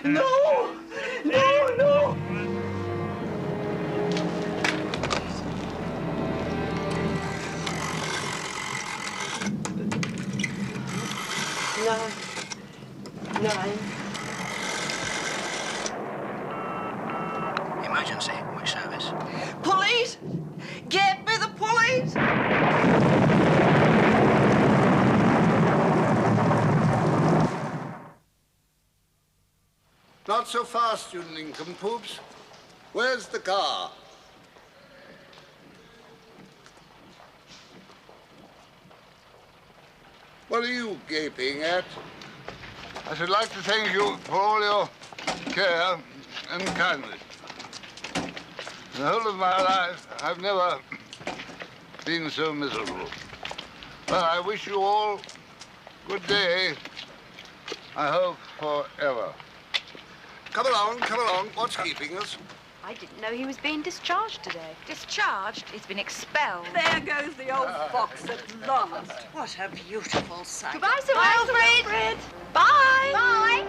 No! No, no! Nine. Emergency. Which service? Police! Get me the police! Not so fast, you nincompoops. Where's the car? What are you gaping at? I should like to thank you for all your care and kindness. In the whole of my life, I've never been so miserable. Well, I wish you all good day, I hope forever. Come along. What's keeping us? I didn't know he was being discharged today. Discharged? He's been expelled. There goes the old fox at last. What a beautiful sight. Goodbye, Sir Wilfred. Bye. Bye.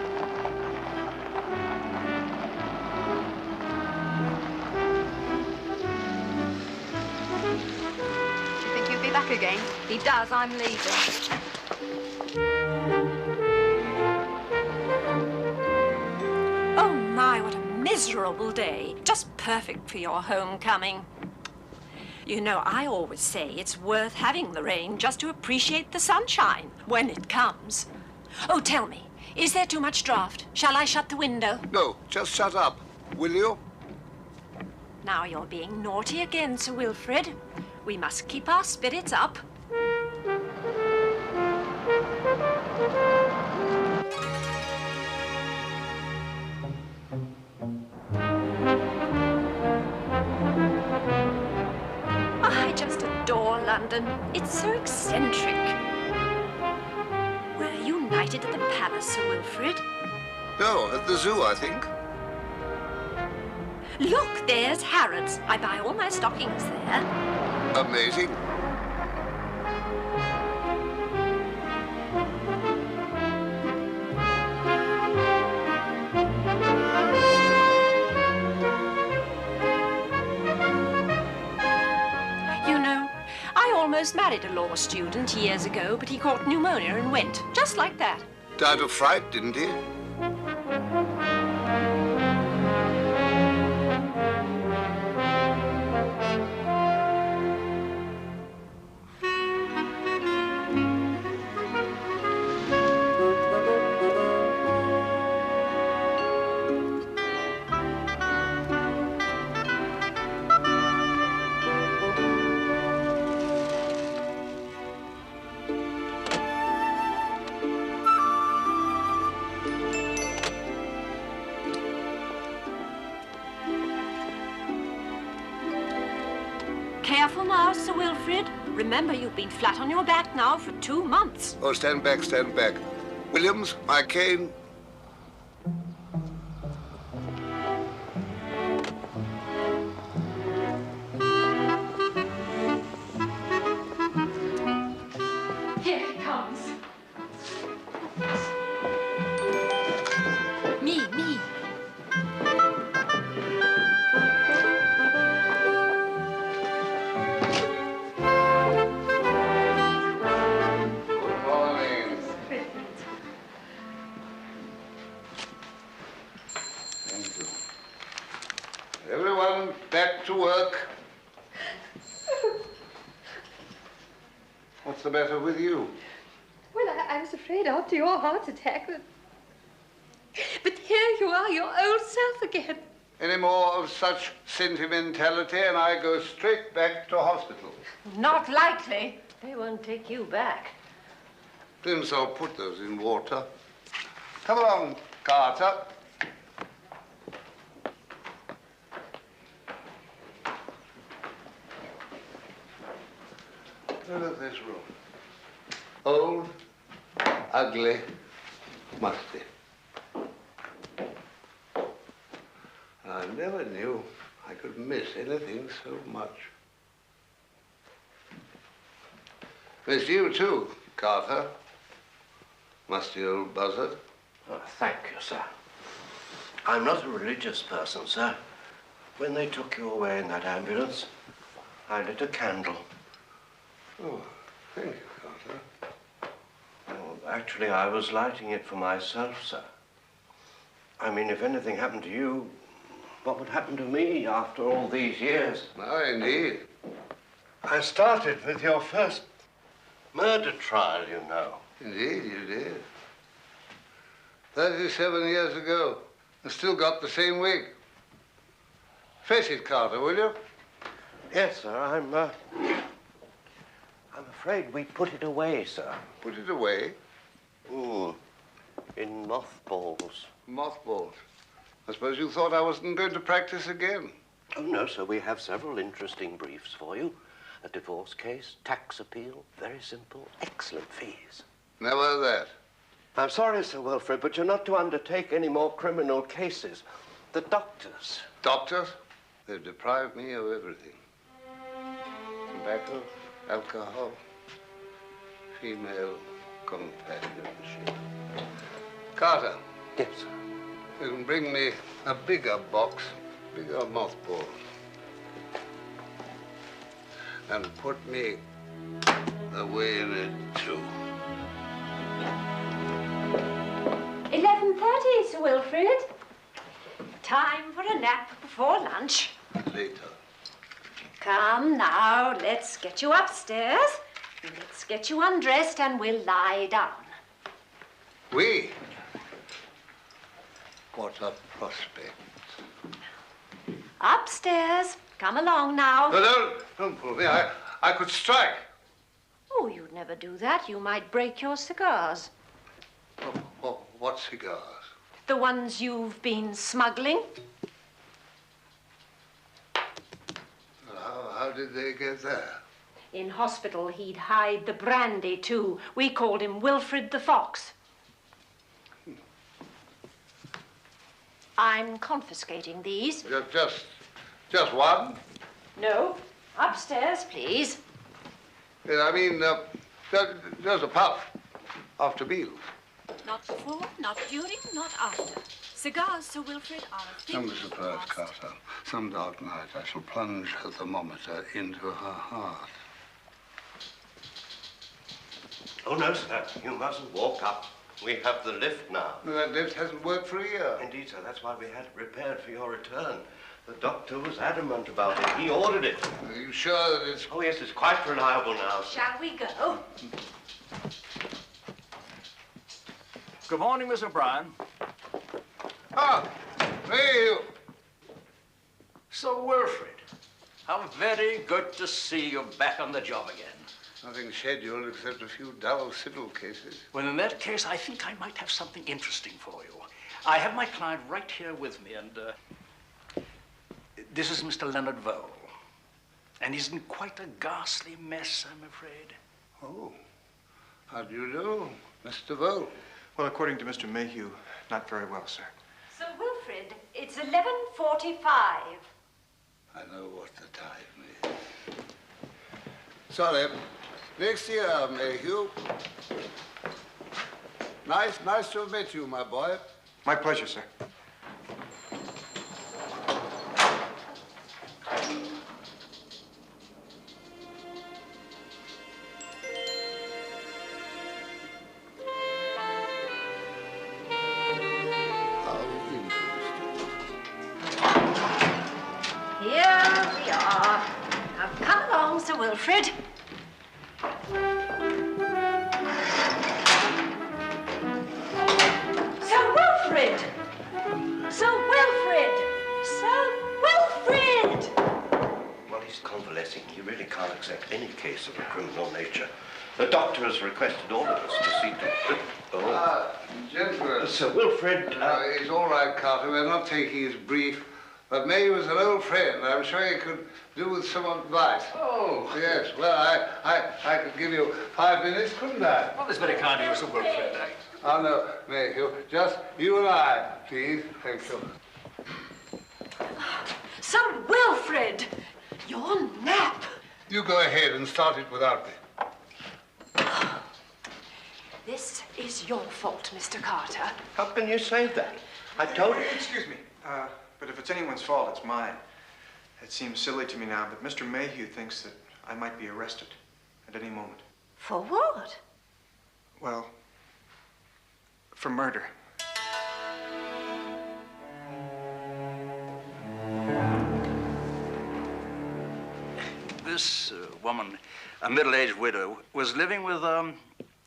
Do you think he'll be back again? He does. I'm leaving. Oh, my, what a miserable day. Just perfect for your homecoming. You know, I always say it's worth having the rain just to appreciate the sunshine when it comes. Oh, tell me, is there too much draught? Shall I shut the window? No, just shut up, will you? Now you're being naughty again, Sir Wilfred. We must keep our spirits up. I just adore London. It's so eccentric. Were you knighted at the palace, Sir Wilfred? No, at the zoo, I think. Look, there's Harrods. I buy all my stockings there. Amazing. You know, I almost married a law student years ago, but he caught pneumonia and went, just like that. Died of fright, didn't he? Careful now, Sir Wilfred. Remember, you've been flat on your back now for 2 months. Oh, stand back, stand back. Williams, my cane. Here he comes. Me. Everyone back to work. What's the matter with you? Well, I was afraid after your heart attack that... But here you are, your old self again. Any more of such sentimentality and I go straight back to hospital. Not likely. They won't take you back. Prince, I'll put those in water. Come along, Carter. Look at this room. Old, ugly, musty. I never knew I could miss anything so much. Miss you too, Carter. Musty old buzzard. Oh, thank you, sir. I'm not a religious person, sir. When they took you away in that ambulance, I lit a candle. Oh, thank you, Carter. Well, actually, I was lighting it for myself, sir. I mean, if anything happened to you, what would happen to me after all these years? Oh, indeed. I started with your first murder trial, you know. Indeed, you did. 37 years ago. I still got the same wig. Face it, Carter, will you? Yes, sir, I'm afraid we put it away, sir. Put it away. In mothballs. Mothballs. I suppose you thought I wasn't going to practice again. Oh, no, sir, we have several interesting briefs for you. A divorce case, tax appeal, very simple, excellent fees. Never that. I'm sorry, Sir Wilfred, but you're not to undertake any more criminal cases. The doctors. Doctors? They've deprived me of everything. Tobacco, alcohol, female companionship. Carter. Yes, sir. You can bring me a bigger box, bigger mothball. And put me away in it, too. 11:30, Sir Wilfred. Time for a nap before lunch. Later. Come now, let's get you upstairs. Let's get you undressed and we'll lie down. We? What a prospect. Upstairs. Come along now. No, don't pull me. I could strike. Oh, you'd never do that. You might break your cigars. What cigars? The ones you've been smuggling. How did they get there? In hospital, he'd hide the brandy, too. We called him Wilfred the Fox. I'm confiscating these. Just one? No. Upstairs, please. I mean, just a puff after meals. Not before, not during, not after. Cigars, Sir Wilfred, are a thing. Some surprise, Carter. Some dark night I shall plunge a thermometer into her heart. Oh, no, sir. You mustn't walk up. We have the lift now. That lift hasn't worked for a year. Indeed, sir. That's why we had it repaired for your return. The doctor was adamant about it. He ordered it. Are you sure that it's... Oh, yes, it's quite reliable now, sir. Shall we go? Good morning, Miss O'Brien. Ah, hey, you. Sir Wilfred, how very good to see you back on the job again. Nothing scheduled except a few dull civil cases. Well, in that case, I think I might have something interesting for you. I have my client right here with me, and this is Mr. Leonard Vole. And he's in quite a ghastly mess, I'm afraid. Oh, how do you do, Mr. Vole? Well, according to Mr. Mayhew, not very well, sir. Sir Wilfred, it's 11:45. I know what the time is. Sorry. Next year, Mayhew. Nice to have met you, my boy. My pleasure, sir. Here we are. Now come along, Sir Wilfred. Sir Wilfred! Sir Wilfred! Sir Wilfred! Well, he's convalescing. He really can't accept any case of a criminal nature. The doctor has requested all of us to see to... Gentlemen. Sir Wilfred... It's all right, Carter. We're not taking his brief. But May was an old friend. I'm sure he could do with some advice. Oh. Yes, well, I could give you 5 minutes, couldn't I? Well, that's very kind of you, Sir Wilfred. Oh, no, Mayhew. Just you and I, please. Thank you. Sir Wilfred! Your nap! You go ahead and start it without me. This is your fault, Mr. Carter. How can you say that? I told you. Excuse me, but if it's anyone's fault, it's mine. It seems silly to me now, but Mr. Mayhew thinks that I might be arrested at any moment. For what? Well, for murder. This woman, a middle-aged widow, was living with a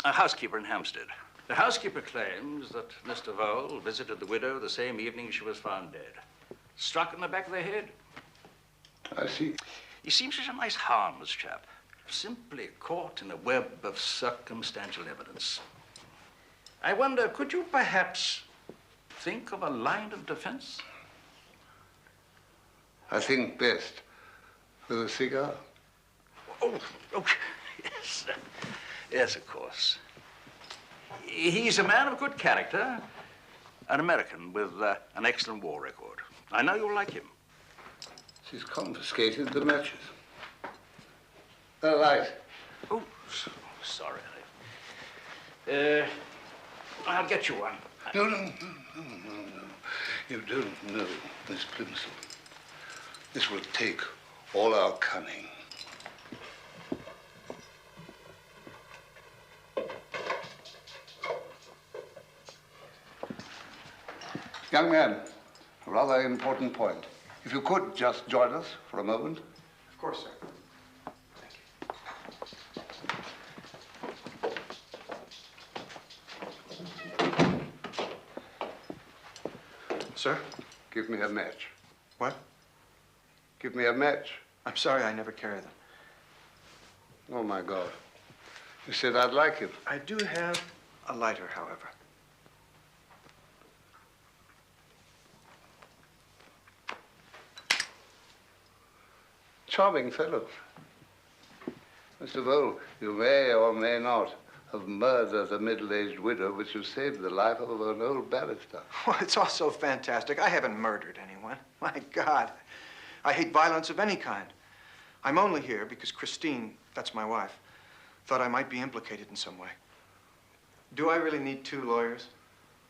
housekeeper in Hampstead. The housekeeper claims that Mr. Vole visited the widow the same evening she was found dead. Struck in the back of the head. I see. He seems such a nice, harmless chap. Simply caught in a web of circumstantial evidence. I wonder, could you perhaps think of a line of defense? I think best with a cigar. Oh, yes. Yes, of course. He's a man of good character, an American with an excellent war record. I know you'll like him. She's confiscated the matches. The light. Oh, sorry. I'll get you one. No. You don't know, Miss Plimsoll. This will take all our cunning. Young man, a rather important point. If you could just join us for a moment. Of course, sir. Sir? Give me a match. What? Give me a match. I'm sorry, I never carry them. Oh, my God. You said I'd like it. I do have a lighter, however. Charming fellow. Mr. Vole, you may or may not have murdered a middle-aged widow, but you saved the life of an old barrister. Well, it's all so fantastic. I haven't murdered anyone. My God. I hate violence of any kind. I'm only here because Christine, that's my wife, thought I might be implicated in some way. Do I really need 2 lawyers?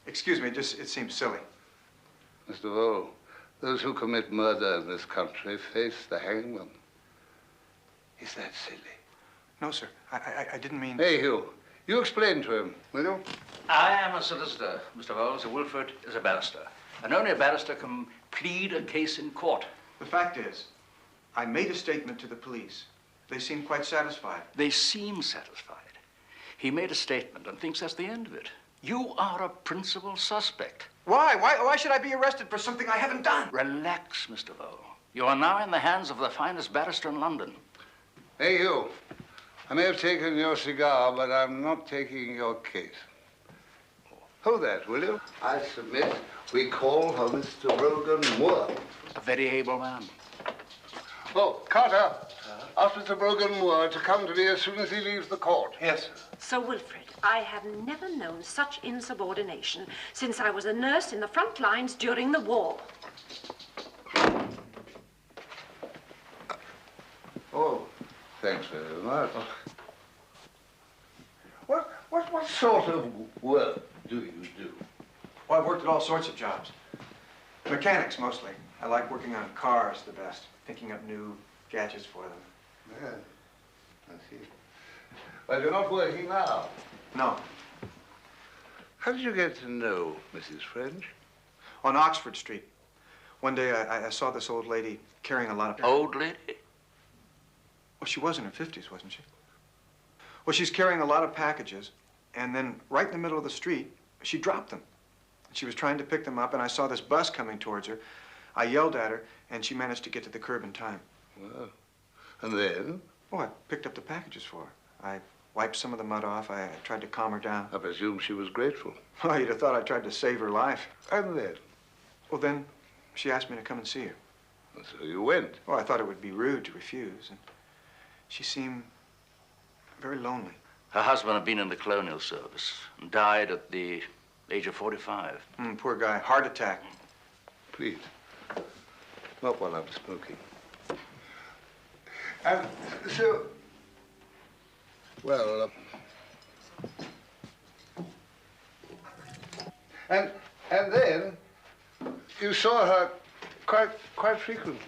Excuse me, it seems silly. Mr. Vole, those who commit murder in this country face the hangman. Is that silly? No, sir. I didn't mean... Hey, Hugh, you explain to him, will you? I am a solicitor, Mr. Vole. Sir Wilfred is a barrister. And only a barrister can plead a case in court. The fact is, I made a statement to the police. They seem quite satisfied. They seem satisfied. He made a statement and thinks that's the end of it. You are a principal suspect. Why? Why should I be arrested for something I haven't done? Relax, Mr. Vole. You are now in the hands of the finest barrister in London. Hey, Hugh, I may have taken your cigar, but I'm not taking your case. Hold that, will you? I submit we call her Mr. Brogan Moore. A very able man. Oh, Carter, ask Mr. Brogan Moore to come to me as soon as he leaves the court. Yes. Sir Wilfred, I have never known such insubordination since I was a nurse in the front lines during the war. Oh, thanks very much. What sort of work do you do? Well, I've worked at all sorts of jobs. Mechanics, mostly. I like working on cars the best, thinking up new gadgets for them. Yeah, I see. Well, you're not working now. No. How did you get to know Mrs. French? On Oxford Street. One day I saw this old lady carrying a lot of... Old lady? Well, she was in her 50s, wasn't she? Well, she's carrying a lot of packages, and then right in the middle of the street, she dropped them. She was trying to pick them up, and I saw this bus coming towards her. I yelled at her, and she managed to get to the curb in time. Well, and then? Oh, I picked up the packages for her. I wiped some of the mud off. I tried to calm her down. I presume she was grateful. Oh, you'd have thought I tried to save her life. And then? Well, then she asked me to come and see her. And so you went? Well, I thought it would be rude to refuse, and she seemed very lonely. Her husband had been in the colonial service and died at the age of 45. Poor guy. Heart attack. Please. Not while I'm smoking. And so... Well, and then You saw her quite frequently.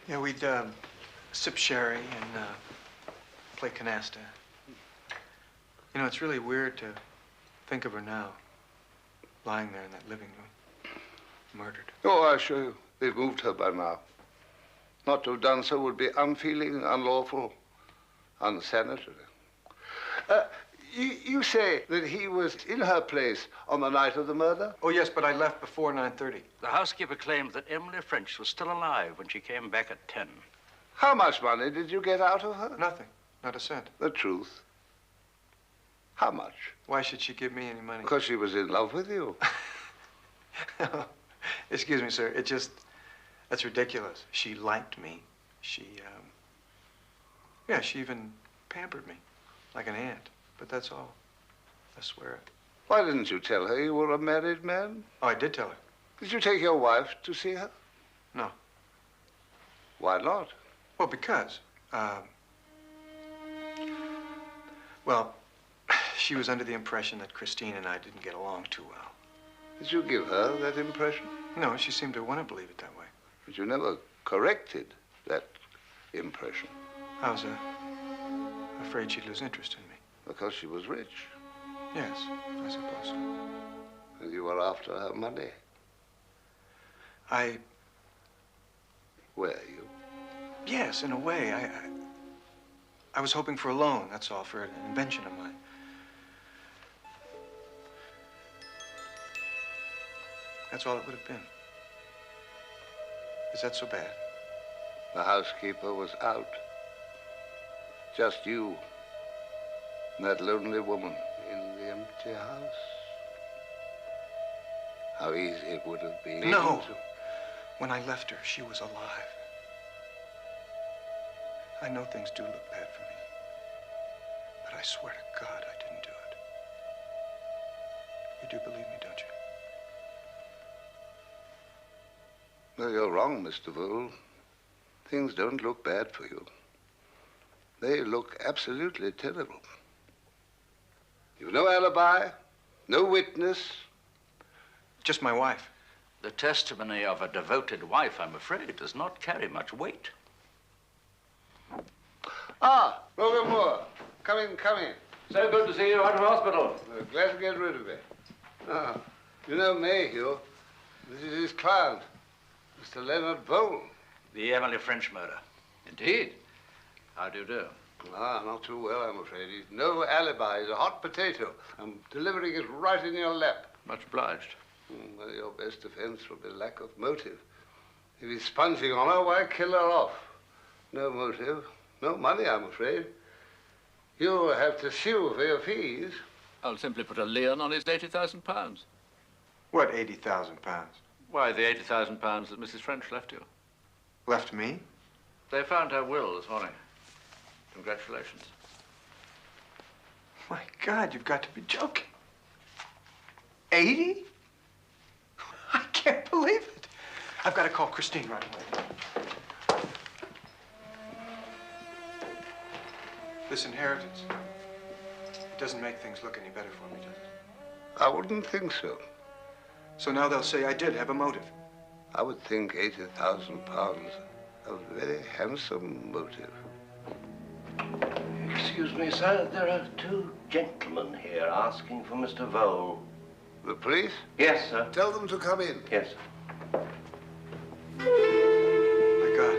Yeah, we'd sip sherry and play canasta. You know, it's really weird to think of her now, lying there in that living room, murdered. Oh, I assure you, they've moved her by now. Not to have done so would be unfeeling, unlawful, unsanitary. You say that he was in her place on the night of the murder? Oh, yes, but I left before 9:30. The housekeeper claims that Emily French was still alive when she came back at 10. How much money did you get out of her? Nothing. Not a cent. The truth. How much? Why should she give me any money? Because she was in love with you. Excuse me, sir. That's ridiculous. She liked me. Yeah, she even pampered me like an aunt. But that's all. I swear it. Why didn't you tell her you were a married man? Oh, I did tell her. Did you take your wife to see her? No. Why not? Well, because, well, she was under the impression that Christine and I didn't get along too well. Did you give her that impression? No, she seemed to want to believe it that way. But you never corrected that impression. I was afraid she'd lose interest in me. Because she was rich. Yes, I suppose so. And you were after her money. Were you? Yes, in a way. I was hoping for a loan, that's all, for an invention of mine. That's all it would have been. Is that so bad? The housekeeper was out. Just you. And that lonely woman in the empty house. How easy it would have been. No. When I left her, she was alive. I know things do look bad for me. But I swear to God I didn't do it. You do believe me, don't you? No, you're wrong, Mr. Vole. Things don't look bad for you. They look absolutely terrible. You've no alibi, no witness. Just my wife. The testimony of a devoted wife, I'm afraid, does not carry much weight. Ah, Roger Moore. Come in, come in. So good to see you out of hospital. Glad to get rid of it. Ah, you know Mayhew. This is his client, Mr. Leonard Vole. The Emily French murder. Indeed. How do you do? Ah, not too well, I'm afraid. He's no alibi. He's a hot potato. I'm delivering it right in your lap. Much obliged. Well, your best defense will be lack of motive. If he's sponging on her, why kill her off? No motive, no money, I'm afraid. You'll have to sue for your fees. I'll simply put a lien on his £80,000. What, 80,000 pounds? Why, the £80,000 that Mrs. French left you. Left me? They found her will this morning. Congratulations. My God, you've got to be joking. 80? I can't believe it. I've got to call Christine right away. This inheritance, it doesn't make things look any better for me, does it? I wouldn't think so. So now they'll say I did have a motive. I would think £80,000 a very handsome motive. Excuse me, sir. There are two gentlemen here asking for Mr. Vole. The police? Yes, sir. Tell them to come in. Yes. My God.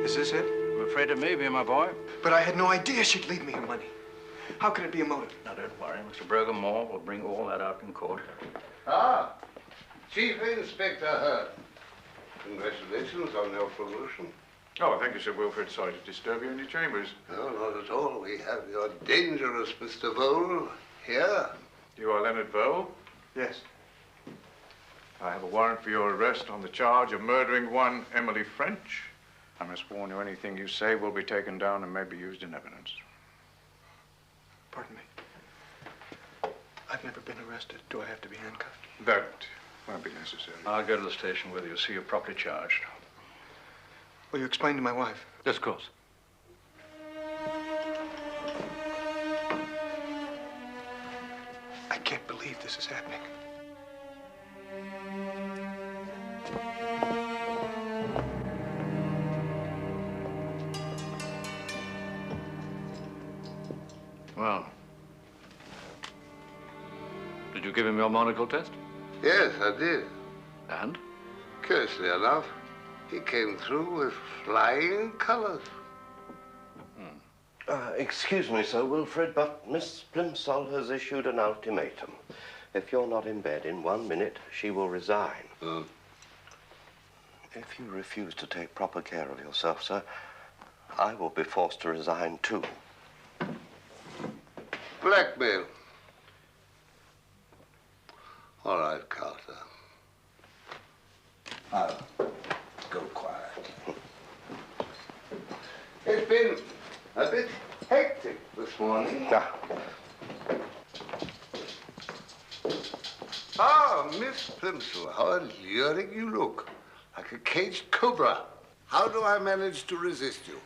Is this it? I'm afraid it may be, my boy. But I had no idea she'd leave me her money. How can it be a motive? Now, don't worry. Mr. Brogan Moore will bring all that out in court. Ah, Chief Inspector Hurd. Congratulations on your promotion. Oh, thank you, Sir Wilfred. Sorry to disturb you in your chambers. No, not at all. We have your dangerous Mr. Vole here. You are Leonard Vole? Yes. I have a warrant for your arrest on the charge of murdering one Emily French. I must warn you, anything you say will be taken down and may be used in evidence. Pardon me. I've never been arrested. Do I have to be handcuffed? That won't be necessary. I'll go to the station with you, see you properly charged. Will you explain to my wife? Yes, of course. I can't believe this is happening. you give him your monocle test? Yes, I did. And? Curiously enough, he came through with flying colors. Excuse me, Sir Wilfred, but Miss Plimsoll has issued an ultimatum. If you're not in bed in 1 minute, she will resign. If you refuse to take proper care of yourself, sir, I will be forced to resign too. Blackmail. All right, Carter. I'll go quiet. It's been a bit hectic this morning. Miss Plimsoll, how alluring you look. Like a caged cobra. How do I manage to resist you?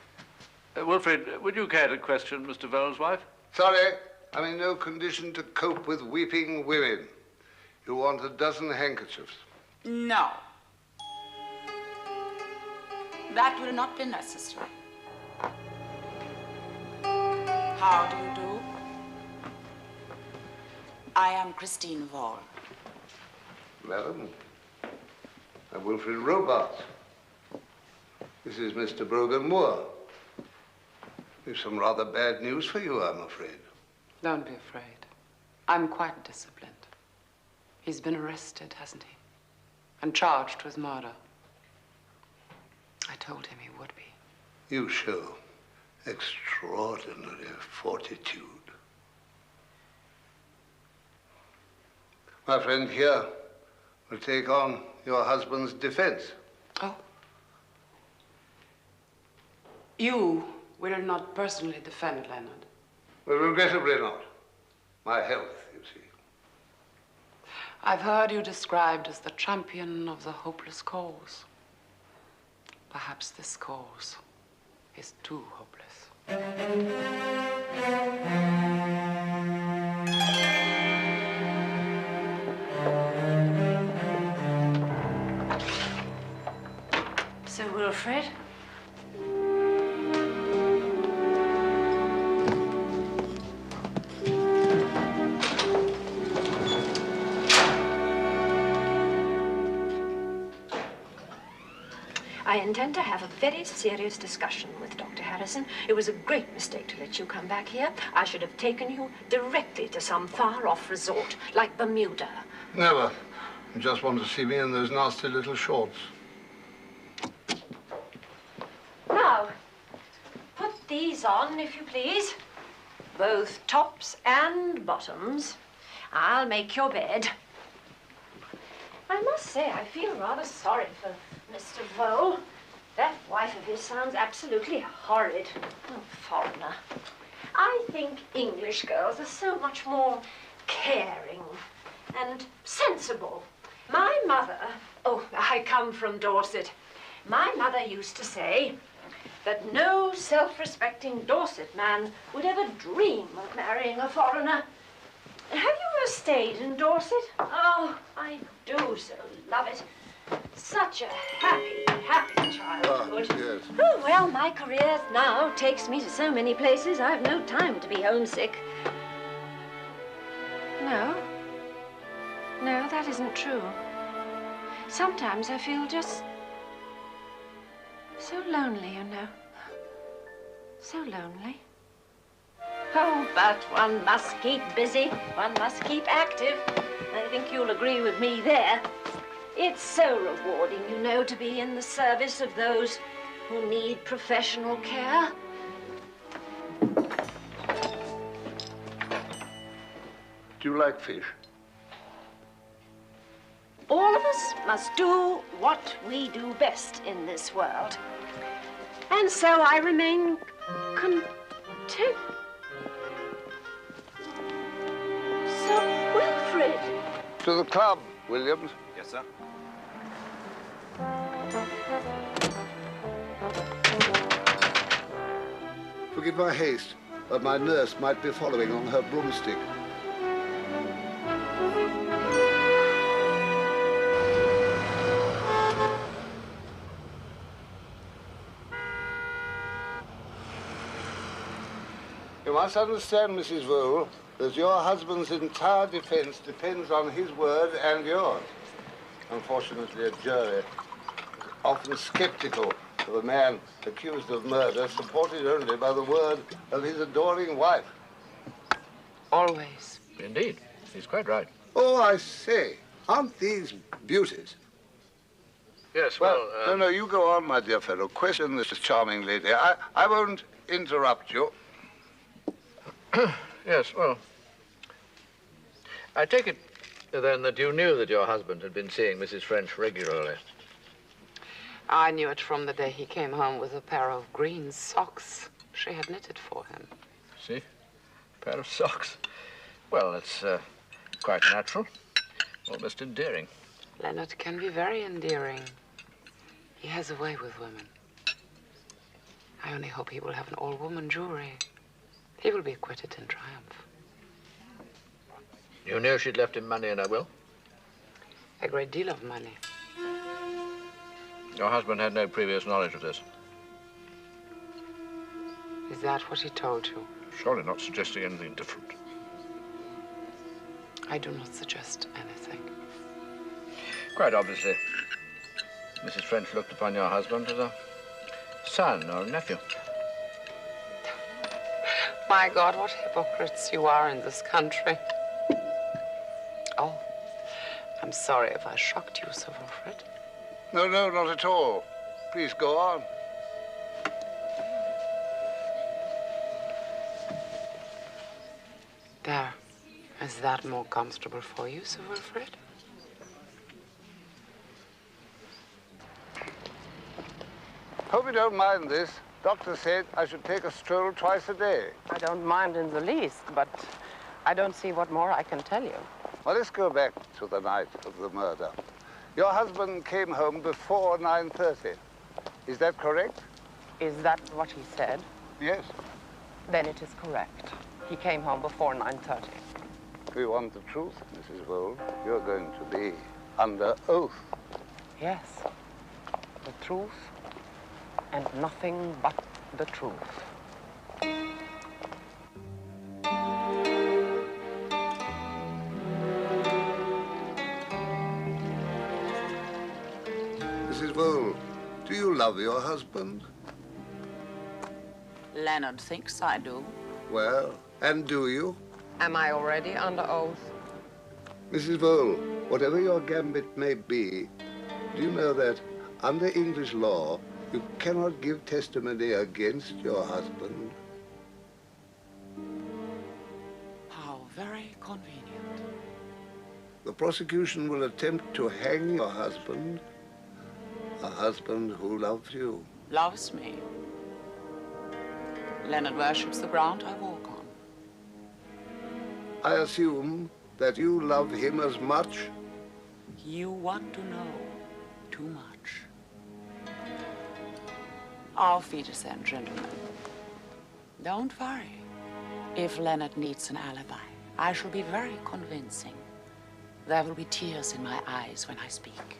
Wilfred, would you care to question Mr. Vole's wife? Sorry, I'm in no condition to cope with weeping women. You want a dozen handkerchiefs? No. That will not be necessary. How do you do? I am Christine Vole. Madam, I'm Wilfred Robarts. This is Mr. Brogan Moore. We've some rather bad news for you, I'm afraid. Don't be afraid. I'm quite disciplined. He's been arrested, hasn't he? And charged with murder. I told him he would be. You show extraordinary fortitude. My friend here will take on your husband's defense. Oh. You will not personally defend Leonard? Well, regrettably not. My health, you see. I've heard you described as the champion of the hopeless cause. Perhaps this cause is too hopeless. Sir Wilfred? I intend to have a very serious discussion with Dr. Harrison. It was a great mistake to let you come back here. I should have taken you directly to some far-off resort, like Bermuda. Never. You just want to see me in those nasty little shorts. Now, put these on, if you please. Both tops and bottoms. I'll make your bed. I must say, I feel rather sorry for Mr. Vole. That wife of his sounds absolutely horrid. Oh, foreigner. I think English girls are so much more caring and sensible. My mother, oh, I come from Dorset. My mother used to say that no self-respecting Dorset man would ever dream of marrying a foreigner. Have you ever stayed in Dorset? Oh, I do so love it. Such a happy, happy childhood. Yes. Oh, well, my career now takes me to so many places, I've no time to be homesick. No. No, that isn't true. Sometimes I feel just so lonely, you know. So lonely. Oh, but one must keep busy. One must keep active. I think you'll agree with me there. It's so rewarding, you know, to be in the service of those who need professional care. Do you like fish? All of us must do what we do best in this world. And so I remain content. Sir Wilfred. To the club, Williams. Yes, sir. Forgive my haste, but my nurse might be following on her broomstick. You must understand, Mrs. Vole, that your husband's entire defense depends on his word and yours. Unfortunately, a jury is often skeptical of a man accused of murder supported only by the word of his adoring wife. Always. Indeed. He's quite right. Oh, I say, aren't these beauties? Yes, No, you go on, my dear fellow. Question this charming lady. I won't interrupt you. Yes, well, I take it, then, that you knew that your husband had been seeing Mrs. French regularly. I knew it from the day he came home with a pair of green socks she had knitted for him. See? A pair of socks. Well, that's quite natural. Almost endearing. Leonard can be very endearing. He has a way with women. I only hope he will have an all-woman jury. He will be acquitted in triumph. You knew she'd left him money in her will? A great deal of money. Your husband had no previous knowledge of this? Is that what he told you? Surely not suggesting anything different. I do not suggest anything. Quite obviously, Mrs. French looked upon your husband as a son or a nephew. My God, what hypocrites you are in this country. Oh, I'm sorry if I shocked you, Sir Wilfred. No, not at all. Please go on. There. Is that more comfortable for you, Sir Wilfred? Hope you don't mind this. Doctor said I should take a stroll twice a day. I don't mind in the least, but I don't see what more I can tell you. Well, let's go back to the night of the murder. Your husband came home before 9:30. Is that correct? Is that what he said? Yes. Then it is correct. He came home before 9:30. We want the truth, Mrs. Vole. You're going to be under oath. Yes. The truth and nothing but the truth. Mrs. Vole, do you love your husband? Leonard thinks I do. Well, and do you? Am I already under oath? Mrs. Vole, whatever your gambit may be, do you know that under English law, you cannot give testimony against your husband? How very convenient. The prosecution will attempt to hang your husband, a husband who loves you. Loves me. Leonard worships the ground I walk on. I assume that you love him as much? You want to know too much. Auf Wiedersehen, gentlemen. Don't worry. If Leonard needs an alibi, I shall be very convincing. There will be tears in my eyes when I speak.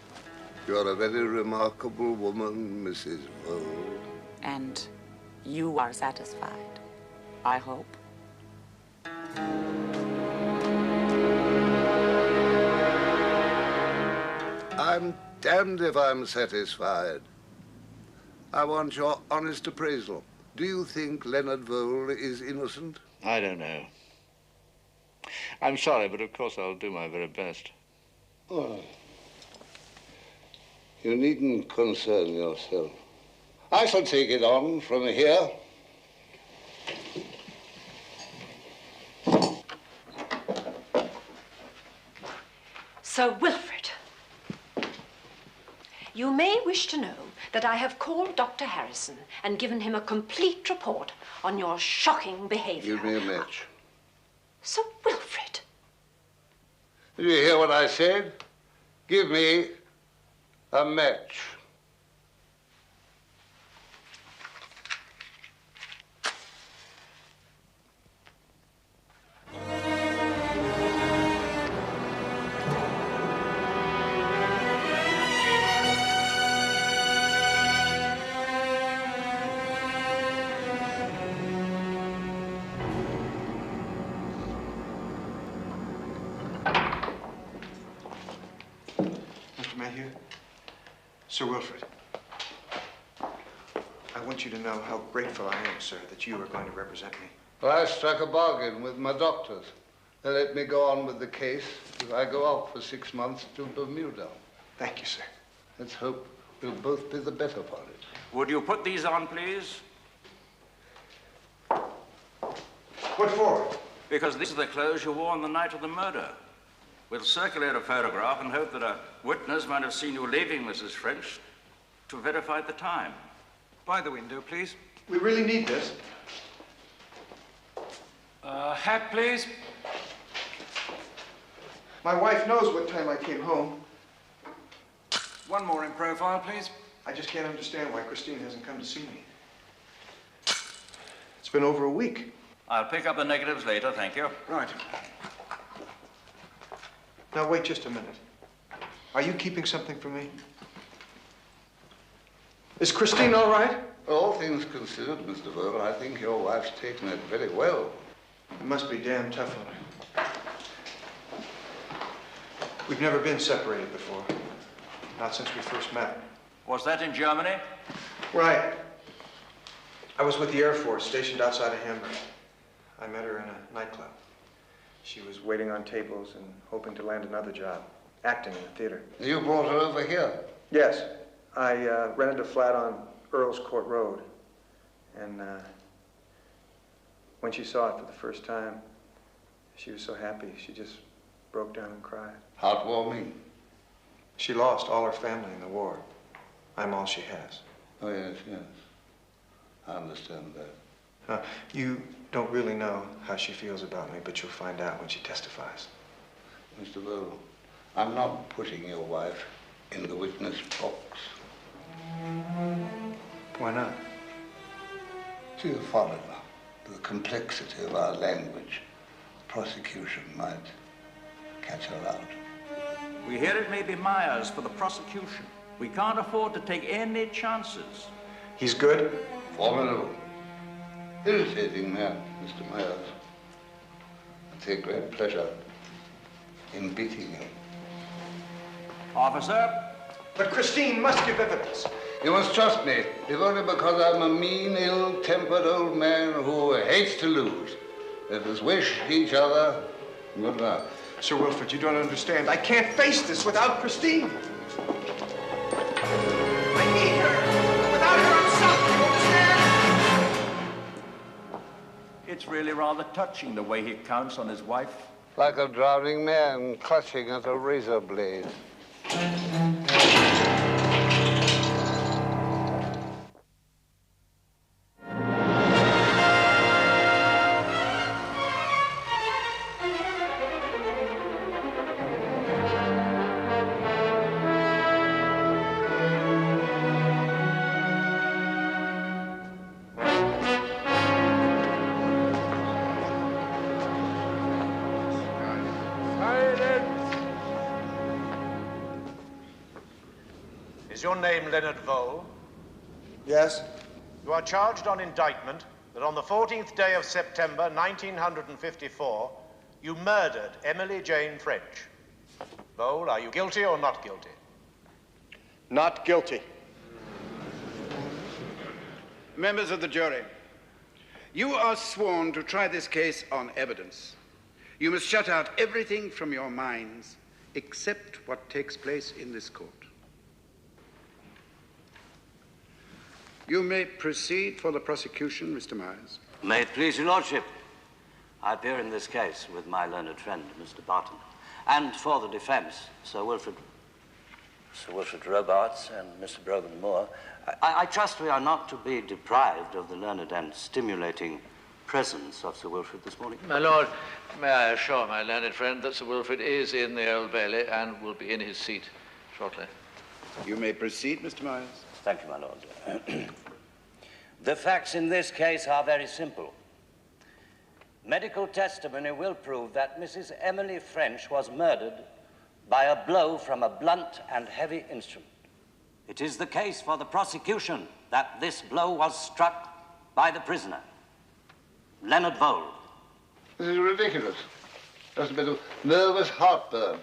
You're a very remarkable woman, Mrs. Vole. And you are satisfied, I hope. I'm damned if I'm satisfied. I want your honest appraisal. Do you think Leonard Vole is innocent? I don't know. I'm sorry, but of course I'll do my very best. Oh. You needn't concern yourself. I shall take it on from here. Sir Wilfred, you may wish to know that I have called Dr. Harrison and given him a complete report on your shocking behavior. Give me a match. Sir Wilfred. Did you hear what I said? Give me a match. Mr. Mayhew. Sir Wilfred. I want you to know how grateful I am, sir, that you are going to represent me. Well, I struck a bargain with my doctors. They let me go on with the case if I go out for 6 months to Bermuda. Thank you, sir. Let's hope we'll both be the better for it. Would you put these on, please? What for? Because these are the clothes you wore on the night of the murder. We'll circulate a photograph and hope that a witness might have seen you leaving Mrs. French to verify the time. By the window, please. We really need this. Hat, please. My wife knows what time I came home. One more in profile, please. I just can't understand why Christine hasn't come to see me. It's been over a week. I'll pick up the negatives later, thank you. Right. Now, wait just a minute. Are you keeping something from me? Is Christine all right? All things considered, Mr. Vole, I think your wife's taken it very well. It must be damn tough on her. We've never been separated before. Not since we first met. Was that in Germany? Right. I was with the Air Force stationed outside of Hamburg. I met her in a nightclub. She was waiting on tables and hoping to land another job, acting in the theater. You brought her over here? Yes. I rented a flat on Earl's Court Road. And when she saw it for the first time, she was so happy, she just broke down and cried. Heartwarming. She lost all her family in the war. I'm all she has. Oh, yes, yes. I understand that. You don't really know how she feels about me, but you'll find out when she testifies. Mr. Vole, I'm not putting your wife in the witness box. Why not? She's a foreigner. The complexity of our language, prosecution might catch her out. We hear it may be Myers for the prosecution. We can't afford to take any chances. He's good? Formidable. Irritating man, Mr. Myers. I take great pleasure in beating him. Officer? But Christine must give evidence. You must trust me, if only because I'm a mean, ill-tempered old man who hates to lose. Let us wish each other good luck. Sir Wilfred, you don't understand. I can't face this without Christine. I need her. Without her, I'm sunk. You understand? It's really rather touching the way he counts on his wife. Like a drowning man clutching at a razor blade. Is your name Leonard Vole? Yes. You are charged on indictment that on the 14th day of September, 1954, you murdered Emily Jane French. Vole, are you guilty or not guilty? Not guilty. Members of the jury, you are sworn to try this case on evidence. You must shut out everything from your minds except what takes place in this court. You may proceed for the prosecution, Mr. Myers. May it please your lordship, I appear in this case with my learned friend, Mr. Barton, and for the defense, Sir Wilfred Robarts and Mr. Brogan Moore. I trust we are not to be deprived of the learned and stimulating presence of Sir Wilfred this morning. My lord, may I assure my learned friend that Sir Wilfred is in the Old Bailey and will be in his seat shortly. You may proceed, Mr. Myers. Thank you, my lord. The facts in this case are very simple. Medical testimony will prove that Mrs. Emily French was murdered by a blow from a blunt and heavy instrument. It is the case for the prosecution that this blow was struck by the prisoner, Leonard Vole. This is ridiculous. Just a bit of nervous heartburn.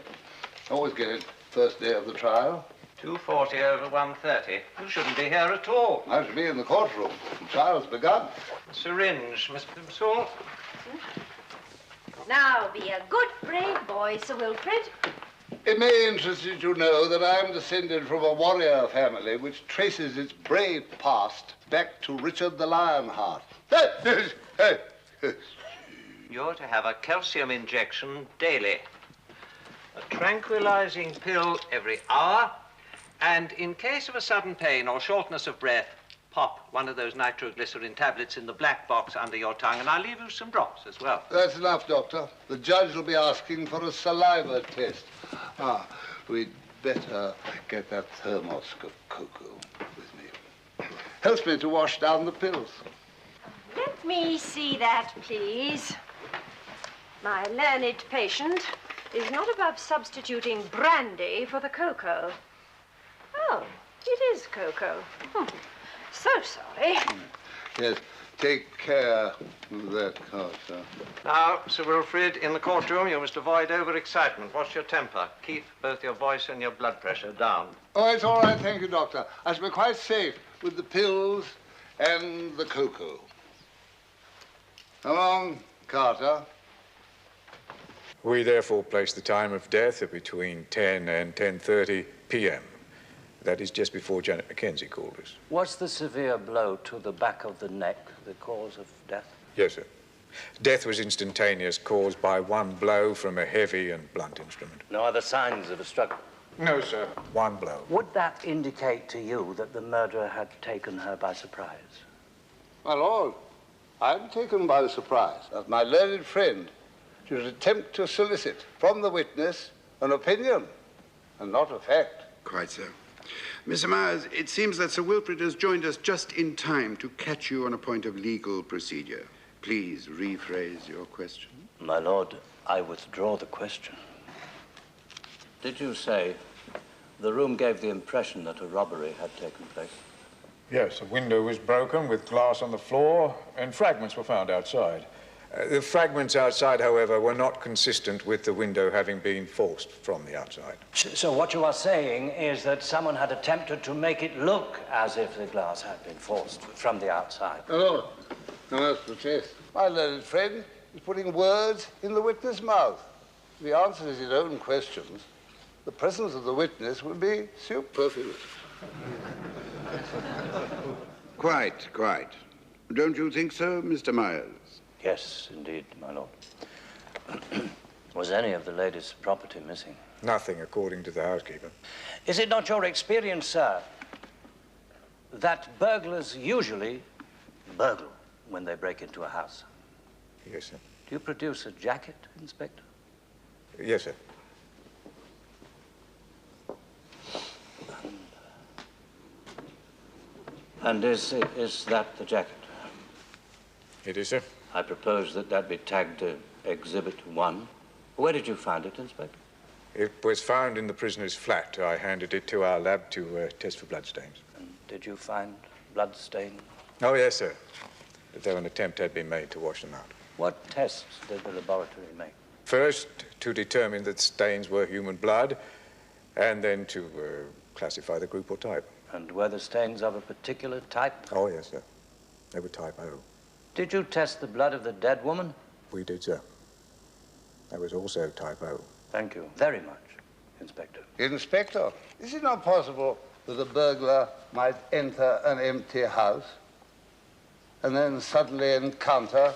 Always get it. First day of the trial. 2:40 over 1:30. You shouldn't be here at all. I should be in the courtroom. The trial's begun. Syringe, Miss Plimsoll. Now be a good, brave boy, Sir Wilfred. It may interest you to know that I am descended from a warrior family which traces its brave past back to Richard the Lionheart. You're to have a calcium injection daily, a tranquilizing pill every hour, and in case of a sudden pain or shortness of breath, pop one of those nitroglycerin tablets in the black box under your tongue, and I'll leave you some drops as well. That's enough, Doctor. The judge will be asking for a saliva test. We'd better get that thermos of cocoa with me. Helps me to wash down the pills. Let me see that, please. My learned patient is not above substituting brandy for the cocoa. Oh, it is cocoa. So sorry. Yes, take care of that, Carter. Now, Sir Wilfred, in the courtroom, you must avoid overexcitement. Watch your temper. Keep both your voice and your blood pressure down. Oh, it's all right, thank you, Doctor. I shall be quite safe with the pills and the cocoa. Come on, Carter. We therefore place the time of death at between 10 and 10:30 p.m. That is just before Janet Mackenzie called us. Was the severe blow to the back of the neck the cause of death? Yes, sir. Death was instantaneous, caused by one blow from a heavy and blunt instrument. No other signs of a struggle? No, sir. One blow. Would that indicate to you that the murderer had taken her by surprise? My lord, I'm taken by surprise as my learned friend should attempt to solicit from the witness an opinion and not a fact. Quite so. Mr. Myers, it seems that Sir Wilfred has joined us just in time to catch you on a point of legal procedure. Please rephrase your question. My lord, I withdraw the question. Did you say the room gave the impression that a robbery had taken place? Yes, a window was broken with glass on the floor and fragments were found outside. The fragments outside, however, were not consistent with the window having been forced from the outside. So what you are saying is that someone had attempted to make it look as if the glass had been forced from the outside. No, that's the test. My learned friend is putting words in the witness' mouth. If he answers his own questions, the presence of the witness will be superfluous. Quite. Don't you think so, Mr. Myers? Yes, indeed, my lord. Was any of the lady's property missing? Nothing, according to the housekeeper. Is it not your experience, sir, that burglars usually burgle when they break into a house? Yes, sir. Do you produce a jacket, Inspector? Yes, sir. And is that the jacket? It is, sir. I propose that be tagged Exhibit 1. Where did you find it, Inspector? It was found in the prisoner's flat. I handed it to our lab to test for bloodstains. And did you find bloodstains? Oh, yes, sir. Though an attempt had been made to wash them out. What tests did the laboratory make? First, to determine that stains were human blood, and then to classify the group or type. And were the stains of a particular type? Oh, yes, sir. They were type O. Did you test the blood of the dead woman? We did, sir. That was also type O. Thank you very much, Inspector. Inspector, is it not possible that a burglar might enter an empty house and then suddenly encounter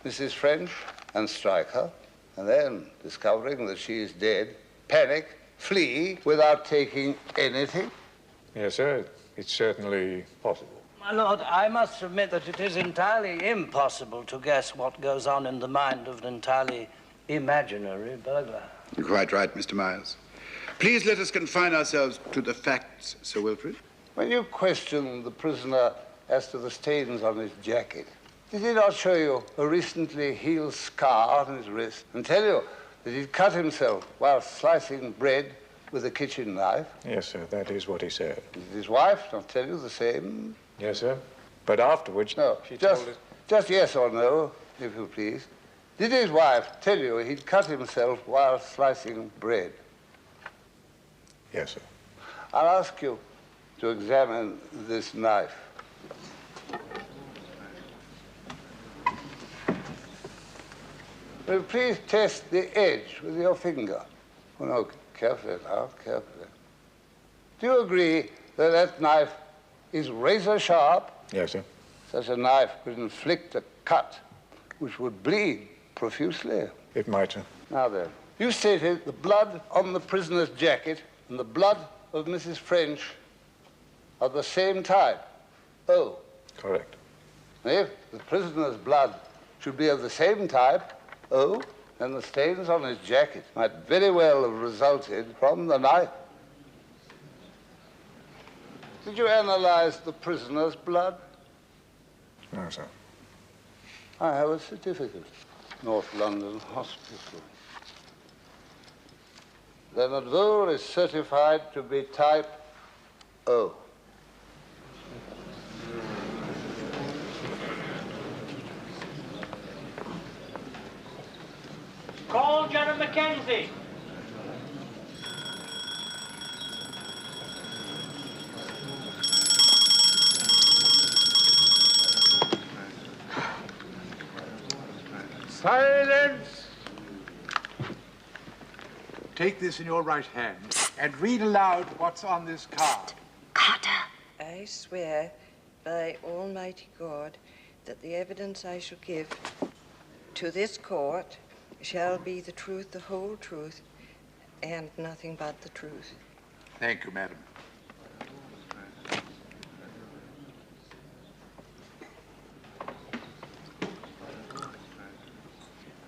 Mrs. French and strike her, and then, discovering that she is dead, panic, flee without taking anything? Yes, sir. It's certainly possible. My lord, I must admit that it is entirely impossible to guess what goes on in the mind of an entirely imaginary burglar. You're quite right, Mr. Myers. Please let us confine ourselves to the facts, Sir Wilfred. When you questioned the prisoner as to the stains on his jacket, did he not show you a recently healed scar on his wrist and tell you that he'd cut himself while slicing bread with a kitchen knife? Yes, sir, that is what he said. Did his wife not tell you the same? Yes, sir. But afterwards, no, she told us... Just yes or no, if you please. Did his wife tell you he'd cut himself while slicing bread? Yes, sir. I'll ask you to examine this knife. Will you please test the edge with your finger? Oh, no, carefully now, carefully. Do you agree that that knife is razor sharp? Yes, sir. Such a knife could inflict a cut which would bleed profusely. It might, sir. Now then, you stated the blood on the prisoner's jacket and the blood of Mrs. French are the same type. Oh. Correct. If the prisoner's blood should be of the same type, oh, then the stains on his jacket might very well have resulted from the knife. Did you analyze the prisoner's blood? No, sir. I have a certificate. North London Hospital. Leonard Vole is certified to be type O. Call Janet Mackenzie. Silence! Take this in your right hand and read aloud what's on this card. I swear by Almighty God that the evidence I shall give to this court shall be the truth, the whole truth, and nothing but the truth. Thank you, madam.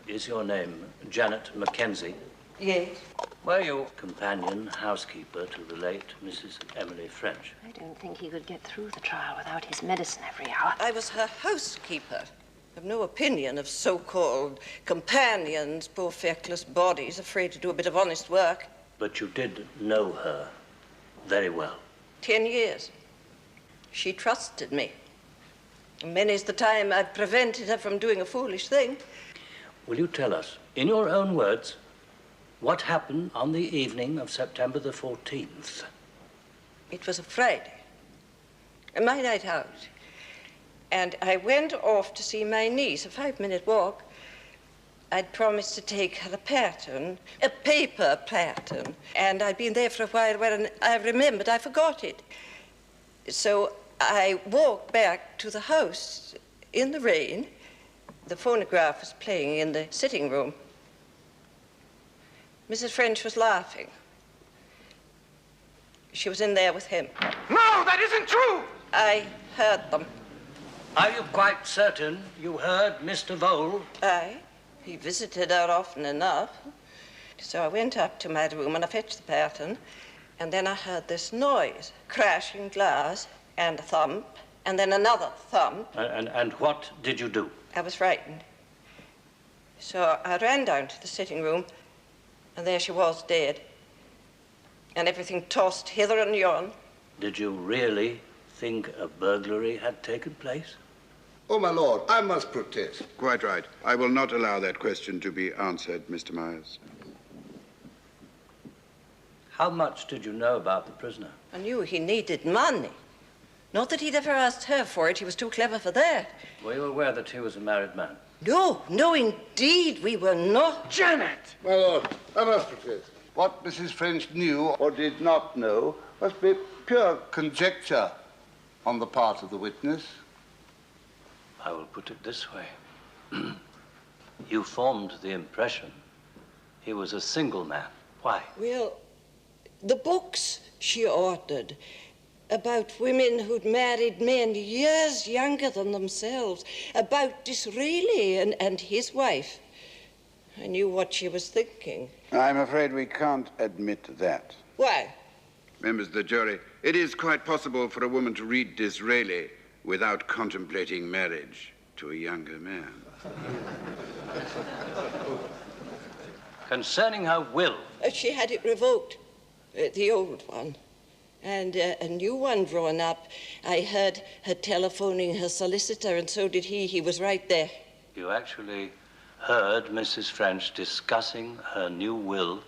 Is your name Janet Mackenzie? Yes. Were you companion housekeeper to the late Mrs. Emily French? I don't think he could get through the trial without his medicine every hour. I was her housekeeper. I've no opinion of so-called companions, poor feckless bodies, afraid to do a bit of honest work. But you did know her very well. 10 years. She trusted me. Many's the time I've prevented her from doing a foolish thing. Will you tell us, in your own words, what happened on the evening of September the 14th? It was a Friday, my night out. And I went off to see my niece, a 5-minute walk. I'd promised to take her a pattern, a paper pattern. And I'd been there for a while when I remembered I forgot it. So I walked back to the house in the rain. The phonograph was playing in the sitting room. Mrs. French was laughing. She was in there with him. No, that isn't true! I heard them. Are you quite certain you heard Mr. Vole? Aye. He visited her often enough. So I went up to my room and I fetched the pattern. And then I heard this noise, crashing glass and a thump, and then another thump. And what did you do? I was frightened. So I ran down to the sitting room, and there she was, dead. And everything tossed hither and yon. Did you really think a burglary had taken place? Oh, my lord, I must protest. Quite right. I will not allow that question to be answered, Mr. Myers. How much did you know about the prisoner? I knew he needed money. Not that he'd ever asked her for it. He was too clever for that. Were you aware that he was a married man? No, no, indeed, we were not. Janet! My lord, I must protest. What Mrs. French knew or did not know must be pure conjecture on the part of the witness. I will put it this way. You formed the impression he was a single man. Why? Well, the books she ordered about women who'd married men years younger than themselves, about Disraeli and his wife. I knew what she was thinking. I'm afraid we can't admit that. Why? Members of the jury, it is quite possible for a woman to read Disraeli without contemplating marriage to a younger man. Concerning her will. She had it revoked, the old one. And a new one drawn up. I heard her telephoning her solicitor, and so did he. He was right there. You actually heard Mrs. French discussing her new will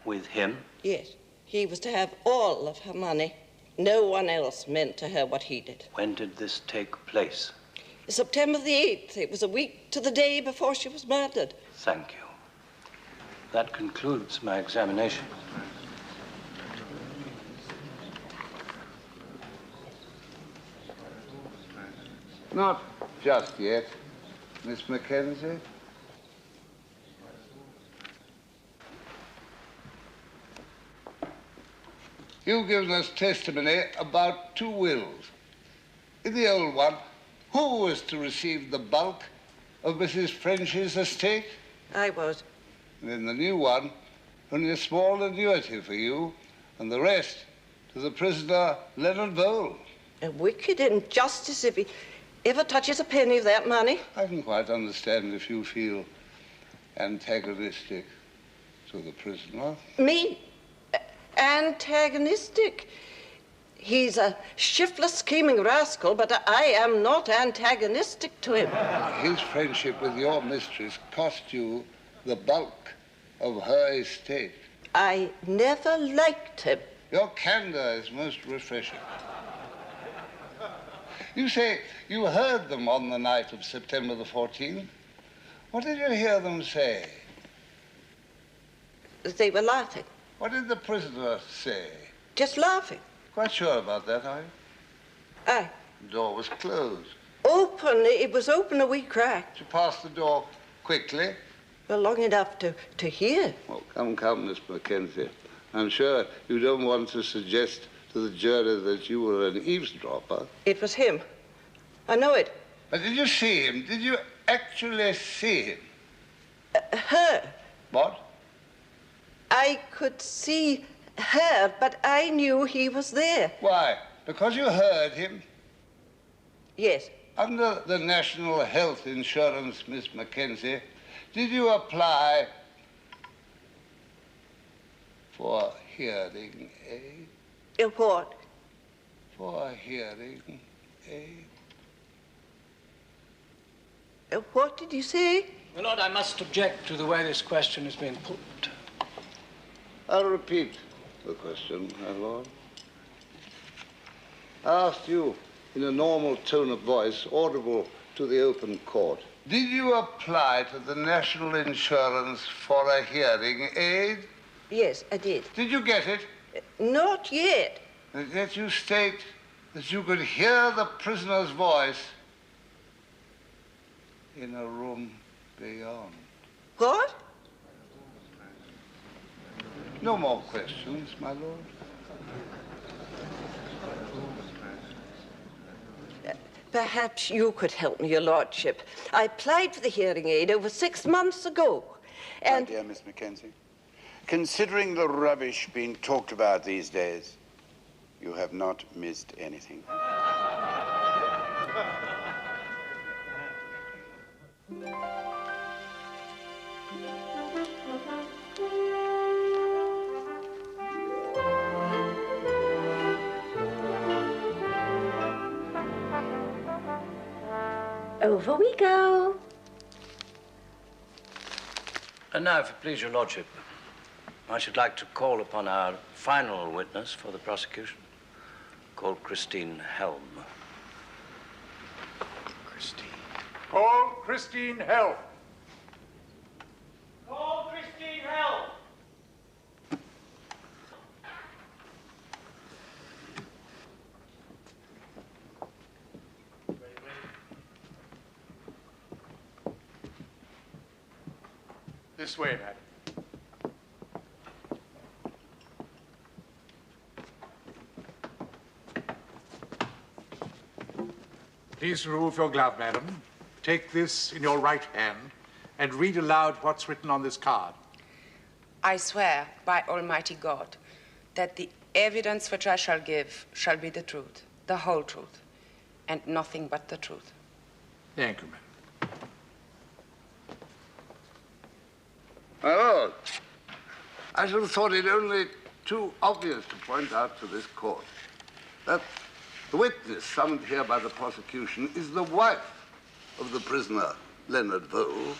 with him? Yes. he was to have all of her money. No one else meant to her what he did. When did this take place? September the 8th. It was a week to the day before she was murdered. Thank you. That concludes my examination. Not just yet, Miss Mackenzie. You've given us testimony about 2 wills. In the old one, who was to receive the bulk of Mrs. French's estate? I was. And in the new one, only a small annuity for you, and the rest to the prisoner Leonard Vole. A wicked injustice if he ever touches a penny of that money. I can quite understand if you feel antagonistic to the prisoner. Me? Antagonistic? He's a shiftless, scheming rascal, but I am not antagonistic to him. His friendship with your mistress cost you the bulk of her estate. I never liked him. Your candor is most refreshing. You say you heard them on the night of September the 14th. What did you hear them say? They were laughing. What did the prisoner say? Just laughing. Quite sure about that, are you? Aye. The door was closed. Open. It was open a wee crack. She passed the door quickly. Well, long enough to hear. Oh, come, Miss Mackenzie. I'm sure you don't want to suggest to the jury that you were an eavesdropper. It was him. I know it. But did you see him? Did you actually see him? Her. What? I could see her, but I knew he was there. Why? Because you heard him? Yes. Under the National Health Insurance, Miss Mackenzie, did you apply for hearing aid? What? For hearing aid. What did you say? My Lord, I must object to the way this question has been put. I'll repeat the question, my lord. I asked you in a normal tone of voice, audible to the open court. Did you apply to the National Insurance for a hearing aid? Yes, I did. Did you get it? Not yet. And yet you state that you could hear the prisoner's voice in a room beyond. What? No more questions, my lord. Perhaps you could help me, your lordship. I applied for the hearing aid over 6 months ago, and... My dear Miss Mackenzie, considering the rubbish being talked about these days, you have not missed anything. Over we go. And now, if it please your lordship, I should like to call upon our final witness for the prosecution, called Christine Helm. Christine. Call Christine Helm. Call Christine Helm. This way, madam. Please remove your glove, madam. Take this in your right hand and read aloud what's written on this card. I swear by Almighty God that the evidence which I shall give shall be the truth, the whole truth, and nothing but the truth. Thank you, madam. My lord, I should have thought it only too obvious to point out to this court that the witness summoned here by the prosecution is the wife of the prisoner, Leonard Vole,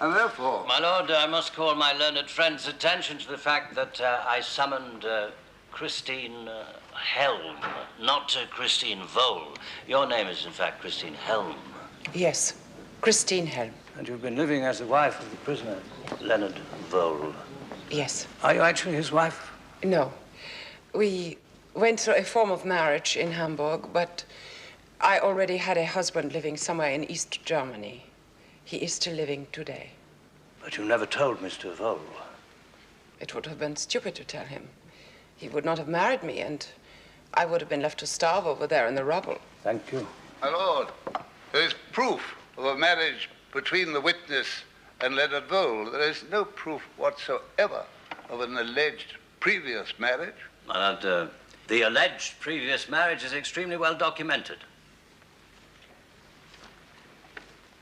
And therefore... My lord, I must call my learned friend's attention to the fact that I summoned Christine Helm, not Christine Vole. Your name is, in fact, Christine Helm. Yes, Christine Helm. And you've been living as the wife of the prisoner, Leonard Vole. Yes. Are you actually his wife? No. We went through a form of marriage in Hamburg, but I already had a husband living somewhere in East Germany. He is still living today. But you never told Mr. Vole. It would have been stupid to tell him. He would not have married me, and I would have been left to starve over there in the rubble. Thank you. My lord, there is proof of a marriage between the witness and Leonard Vole. There is no proof whatsoever of an alleged previous marriage. My lord, the alleged previous marriage is extremely well documented.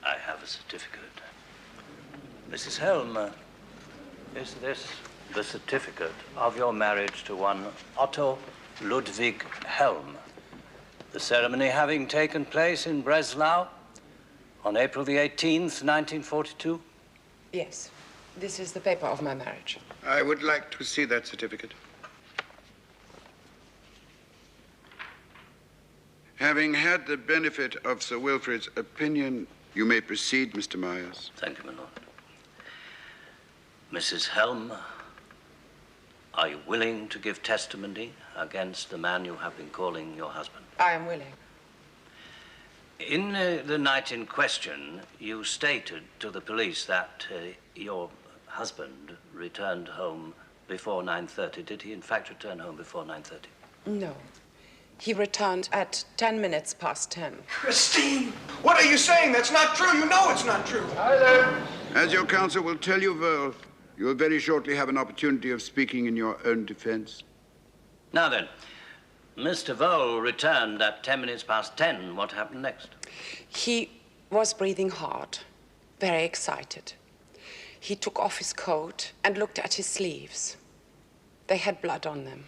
I have a certificate. Mrs. Helm, is this the certificate of your marriage to one Otto Ludwig Helm? The ceremony having taken place in Breslau on April the 18th, 1942? Yes. This is the paper of my marriage. I would like to see that certificate. Having had the benefit of Sir Wilfred's opinion, you may proceed, Mr. Myers. Thank you, my lord. Mrs. Helm, are you willing to give testimony against the man you have been calling your husband? I am willing. In the night in question, you stated to the police that your husband returned home before 9:30. Did he, in fact, return home before 9:30? No. He returned at 10 minutes past 10. Christine! What are you saying? That's not true. You know it's not true. As your counsel will tell you, Vole, you will very shortly have an opportunity of speaking in your own defense. Now then, Mr. Vole returned at 10 minutes past 10. What happened next? He was breathing hard, very excited. He took off his coat and looked at his sleeves. They had blood on them.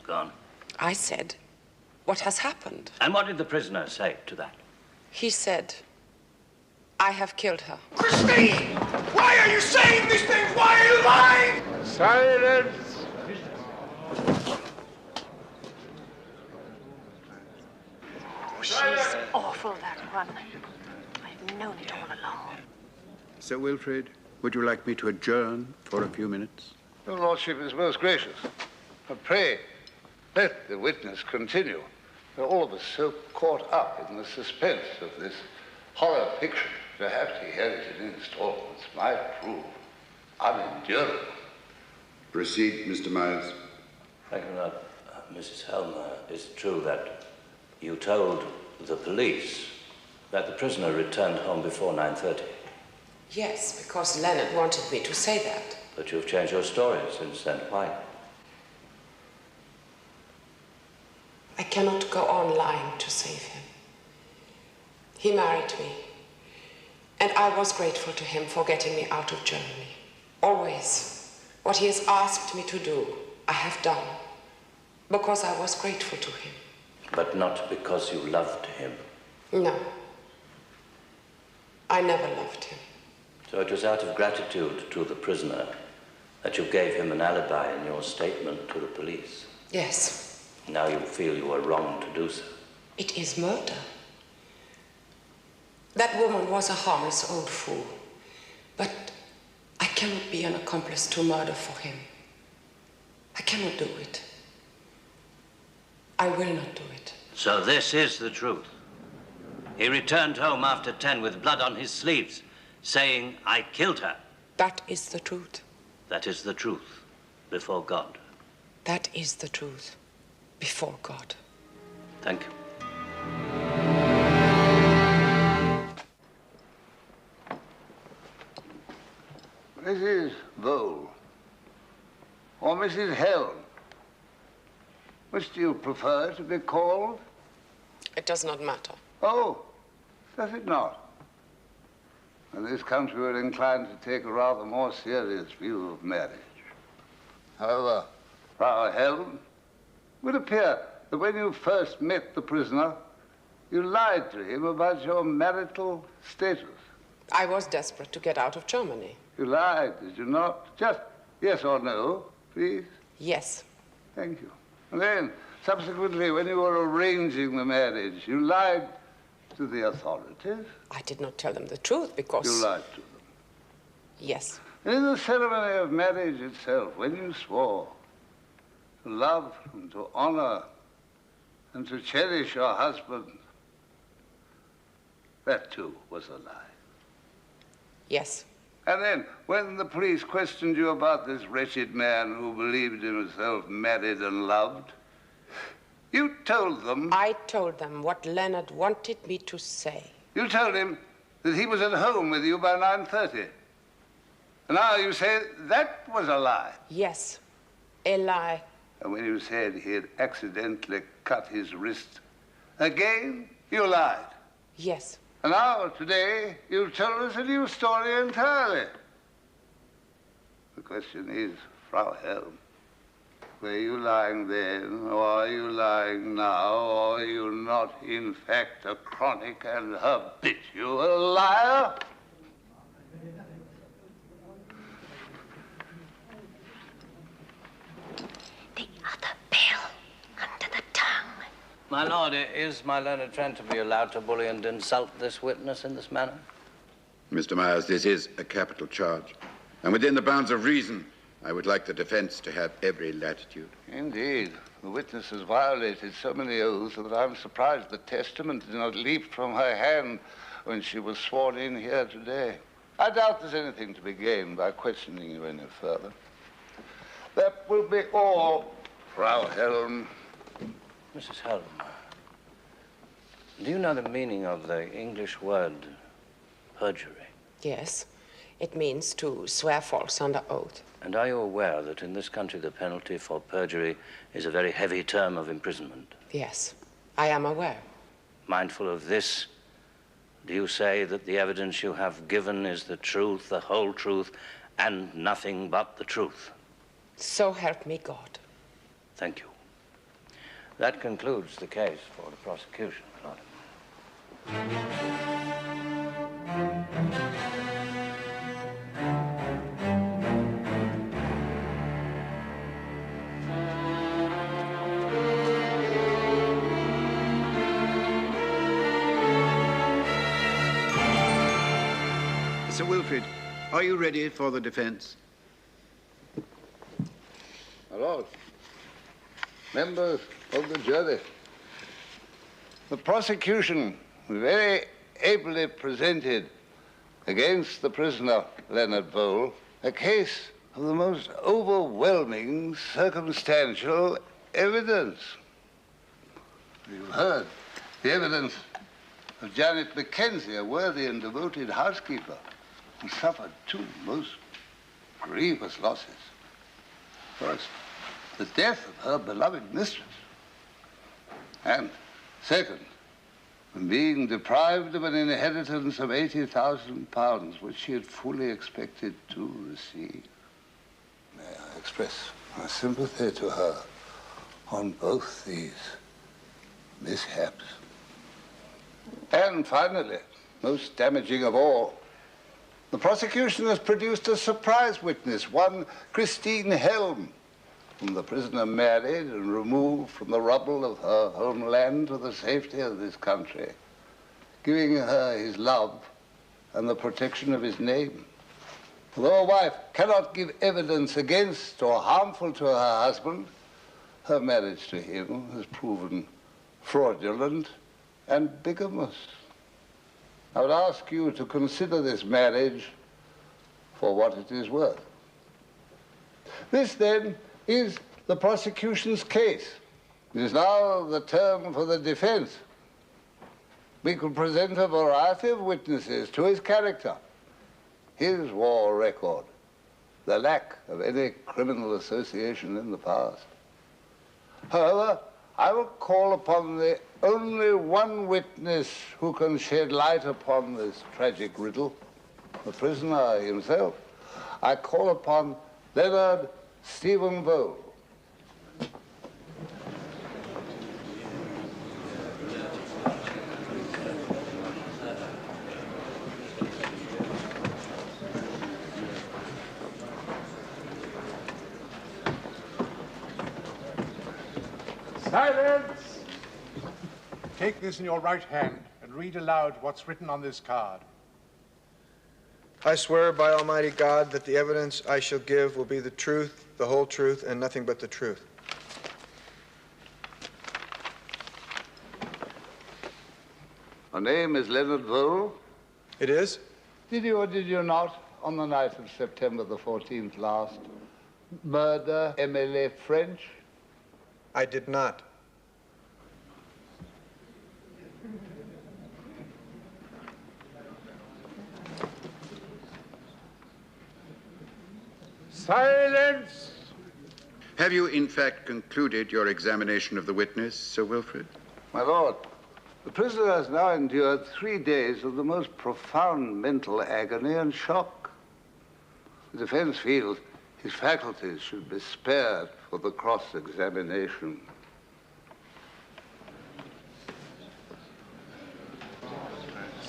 Gone. I said, "What has happened?" And what did the prisoner say to that? He said, "I have killed her." Christine! Why are you saying these things? Why are you lying? Silence! Oh, she's awful, that one. I've known it all along. Sir Wilfred, would you like me to adjourn for a few minutes? Your lordship is most gracious. But pray, let the witness continue. We're all of us so caught up in the suspense of this horror fiction. To have to hear it in installments might prove unendurable. Proceed, Mr. Myers. Thank you, Lord. Mrs. Helm, is it true that you told the police that the prisoner returned home before 9:30? Yes, because Leonard wanted me to say that. But you've changed your story since then. Why? I cannot go on lying to save him. He married me, and I was grateful to him for getting me out of Germany. Always, what he has asked me to do, I have done, because I was grateful to him. But not because you loved him. No, I never loved him. So it was out of gratitude to the prisoner that you gave him an alibi in your statement to the police. Yes. Now you feel you were wrong to do so. It is murder. That woman was a harmless old fool, but I cannot be an accomplice to murder for him. I cannot do it. I will not do it. So this is the truth. He returned home after 10 with blood on his sleeves, saying, "I killed her." That is the truth. That is the truth before God. That is the truth before God. Thank you. Mrs. Vole, or Mrs. Helm, which do you prefer to be called? It does not matter. Oh, does it not? In this country, we're inclined to take a rather more serious view of marriage. However, Frau Helm, it would appear that when you first met the prisoner, you lied to him about your marital status. I was desperate to get out of Germany. You lied, did you not? Just yes or no, please. Yes. Thank you. And then, subsequently, when you were arranging the marriage, you lied to the authorities? I did not tell them the truth because... You lied to them? Yes. And in the ceremony of marriage itself, when you swore to love and to honor and to cherish your husband, that too was a lie. Yes. And then, when the police questioned you about this wretched man who believed himself married and loved, you told them... I told them what Leonard wanted me to say. You told him that he was at home with you by 9:30. And now you say that was a lie. Yes, a lie. And when you said he had accidentally cut his wrist, again, you lied. Yes. And now, today, you've told us a new story entirely. The question is, Frau Helm, were you lying then, or are you lying now, or are you not, in fact, a chronic and habitual liar? The other pill under the tongue. My lord, is my learned friend to be allowed to bully and insult this witness in this manner? Mr. Myers, this is a capital charge. And within the bounds of reason, I would like the defense to have every latitude. Indeed. The witness has violated so many oaths that I'm surprised the testament did not leap from her hand when she was sworn in here today. I doubt there's anything to be gained by questioning you any further. That will be all, Frau Helm. Mrs. Helm, do you know the meaning of the English word perjury? Yes. It means to swear false under oath. And are you aware that in this country the penalty for perjury is a very heavy term of imprisonment? Yes, I am aware. Mindful of this, do you say that the evidence you have given is the truth, the whole truth, and nothing but the truth? So help me God. Thank you. That concludes the case for the prosecution, Lord. Sir Wilfred, are you ready for the defense? My lord, members of the jury, the prosecution very ably presented against the prisoner, Leonard Vole, a case of the most overwhelming circumstantial evidence. You've heard the evidence of Janet Mackenzie, a worthy and devoted housekeeper who suffered two most grievous losses. First, the death of her beloved mistress. And second, from being deprived of an inheritance of £80,000, which she had fully expected to receive. May I express my sympathy to her on both these mishaps. And finally, most damaging of all, the prosecution has produced a surprise witness, one Christine Helm, whom the prisoner married and removed from the rubble of her homeland to the safety of this country, giving her his love and the protection of his name. Although a wife cannot give evidence against or harmful to her husband, her marriage to him has proven fraudulent and bigamous. I would ask you to consider this marriage for what it is worth. This, then, is the prosecution's case. It is now the turn for the defense. We could present a variety of witnesses to his character, his war record, the lack of any criminal association in the past. However, I will call upon the only one witness who can shed light upon this tragic riddle, the prisoner himself. I call upon Leonard Stephen Vole. Silence! Take this in your right hand and read aloud what's written on this card. I swear by Almighty God that the evidence I shall give will be the truth, the whole truth, and nothing but the truth. Her name is Leonard Vole. It is? Did you or did you not, on the night of September the 14th last, murder Emily French? I did not. Silence! Have you, in fact, concluded your examination of the witness, Sir Wilfred? My lord, the prisoner has now endured 3 days of the most profound mental agony and shock. The defense feels his faculties should be spared for the cross-examination.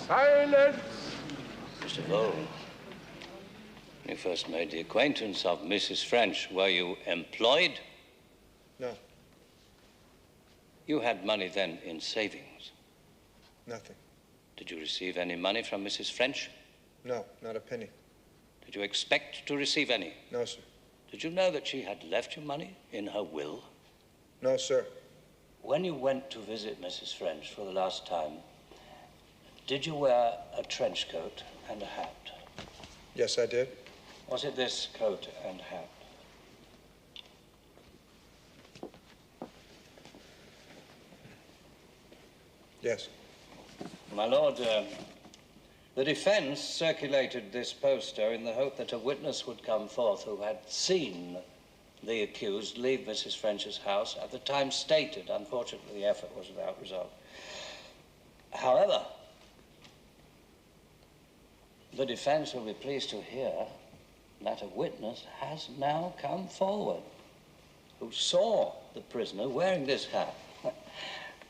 Silence! Mr. Vole, when you first made the acquaintance of Mrs. French, were you employed? No. You had money then in savings? Nothing. Did you receive any money from Mrs. French? No, not a penny. Did you expect to receive any? No, sir. Did you know that she had left you money in her will? No, sir. When you went to visit Mrs. French for the last time, did you wear a trench coat and a hat? Yes, I did. Was it this coat and hat? Yes. My lord, the defense circulated this poster in the hope that a witness would come forth who had seen the accused leave Mrs. French's house at the time stated. Unfortunately, the effort was without result. However, the defense will be pleased to hear that a witness has now come forward who saw the prisoner wearing this hat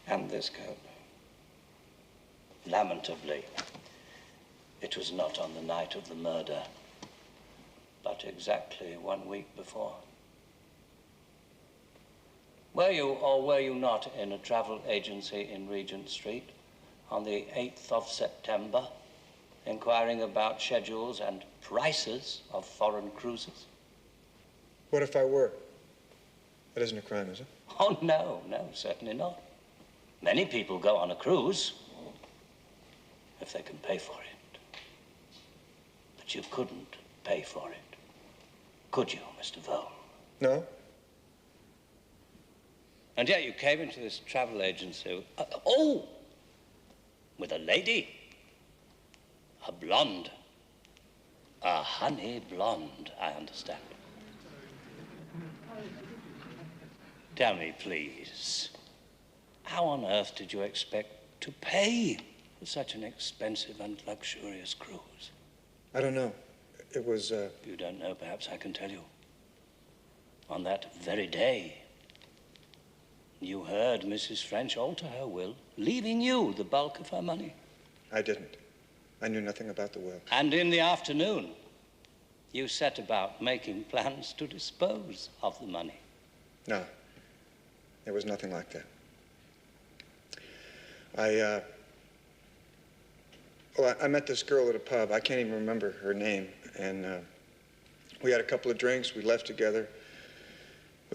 and this coat. Lamentably, it was not on the night of the murder, but exactly 1 week before. Were you or were you not in a travel agency in Regent Street on the 8th of September, inquiring about schedules and prices of foreign cruises? What if I were? That isn't a crime, is it? Oh, no, certainly not. Many people go on a cruise if they can pay for it. But you couldn't pay for it, could you, Mr. Vole? No. And yet you came into this travel agency, with a lady. A blonde. A honey blonde, I understand. Tell me, please, how on earth did you expect to pay for such an expensive and luxurious cruise? I don't know. It was, You don't know, perhaps I can tell you. On that very day, you heard Mrs. French alter her will, leaving you the bulk of her money. I didn't. I knew nothing about the will. And in the afternoon, you set about making plans to dispose of the money. No. There was nothing like that. I met this girl at a pub. I can't even remember her name. And we had a couple of drinks. We left together.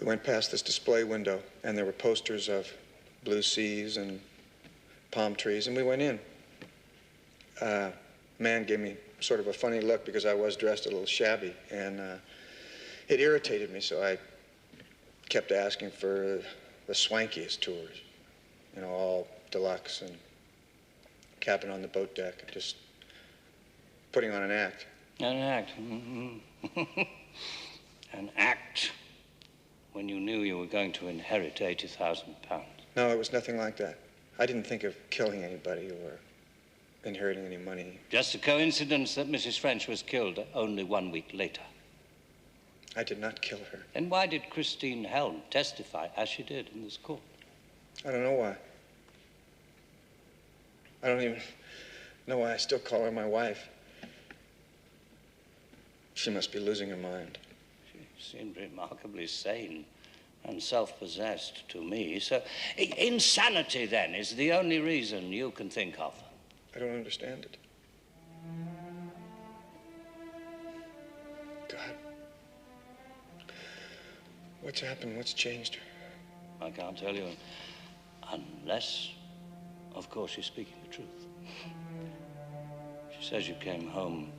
We went past this display window, and there were posters of blue seas and palm trees, and we went in. Man gave me sort of a funny look because I was dressed a little shabby, and it irritated me, so I kept asking for the swankiest tours, you know, all deluxe and cabin on the boat deck, just putting on an act. An act. An act when you knew you were going to inherit £80,000. No, it was nothing like that. I didn't think of killing anybody or inheriting any money. Just a coincidence that Mrs. French was killed only 1 week later. I did not kill her. Then why did Christine Helm testify as she did in this court? I don't know why. I don't even know why I still call her my wife. She must be losing her mind. She seemed remarkably sane and self-possessed to me. So insanity, then, is the only reason you can think of. I don't understand it. God. What's happened? What's changed her? I can't tell you, unless, of course, she's speaking the truth. She says you came home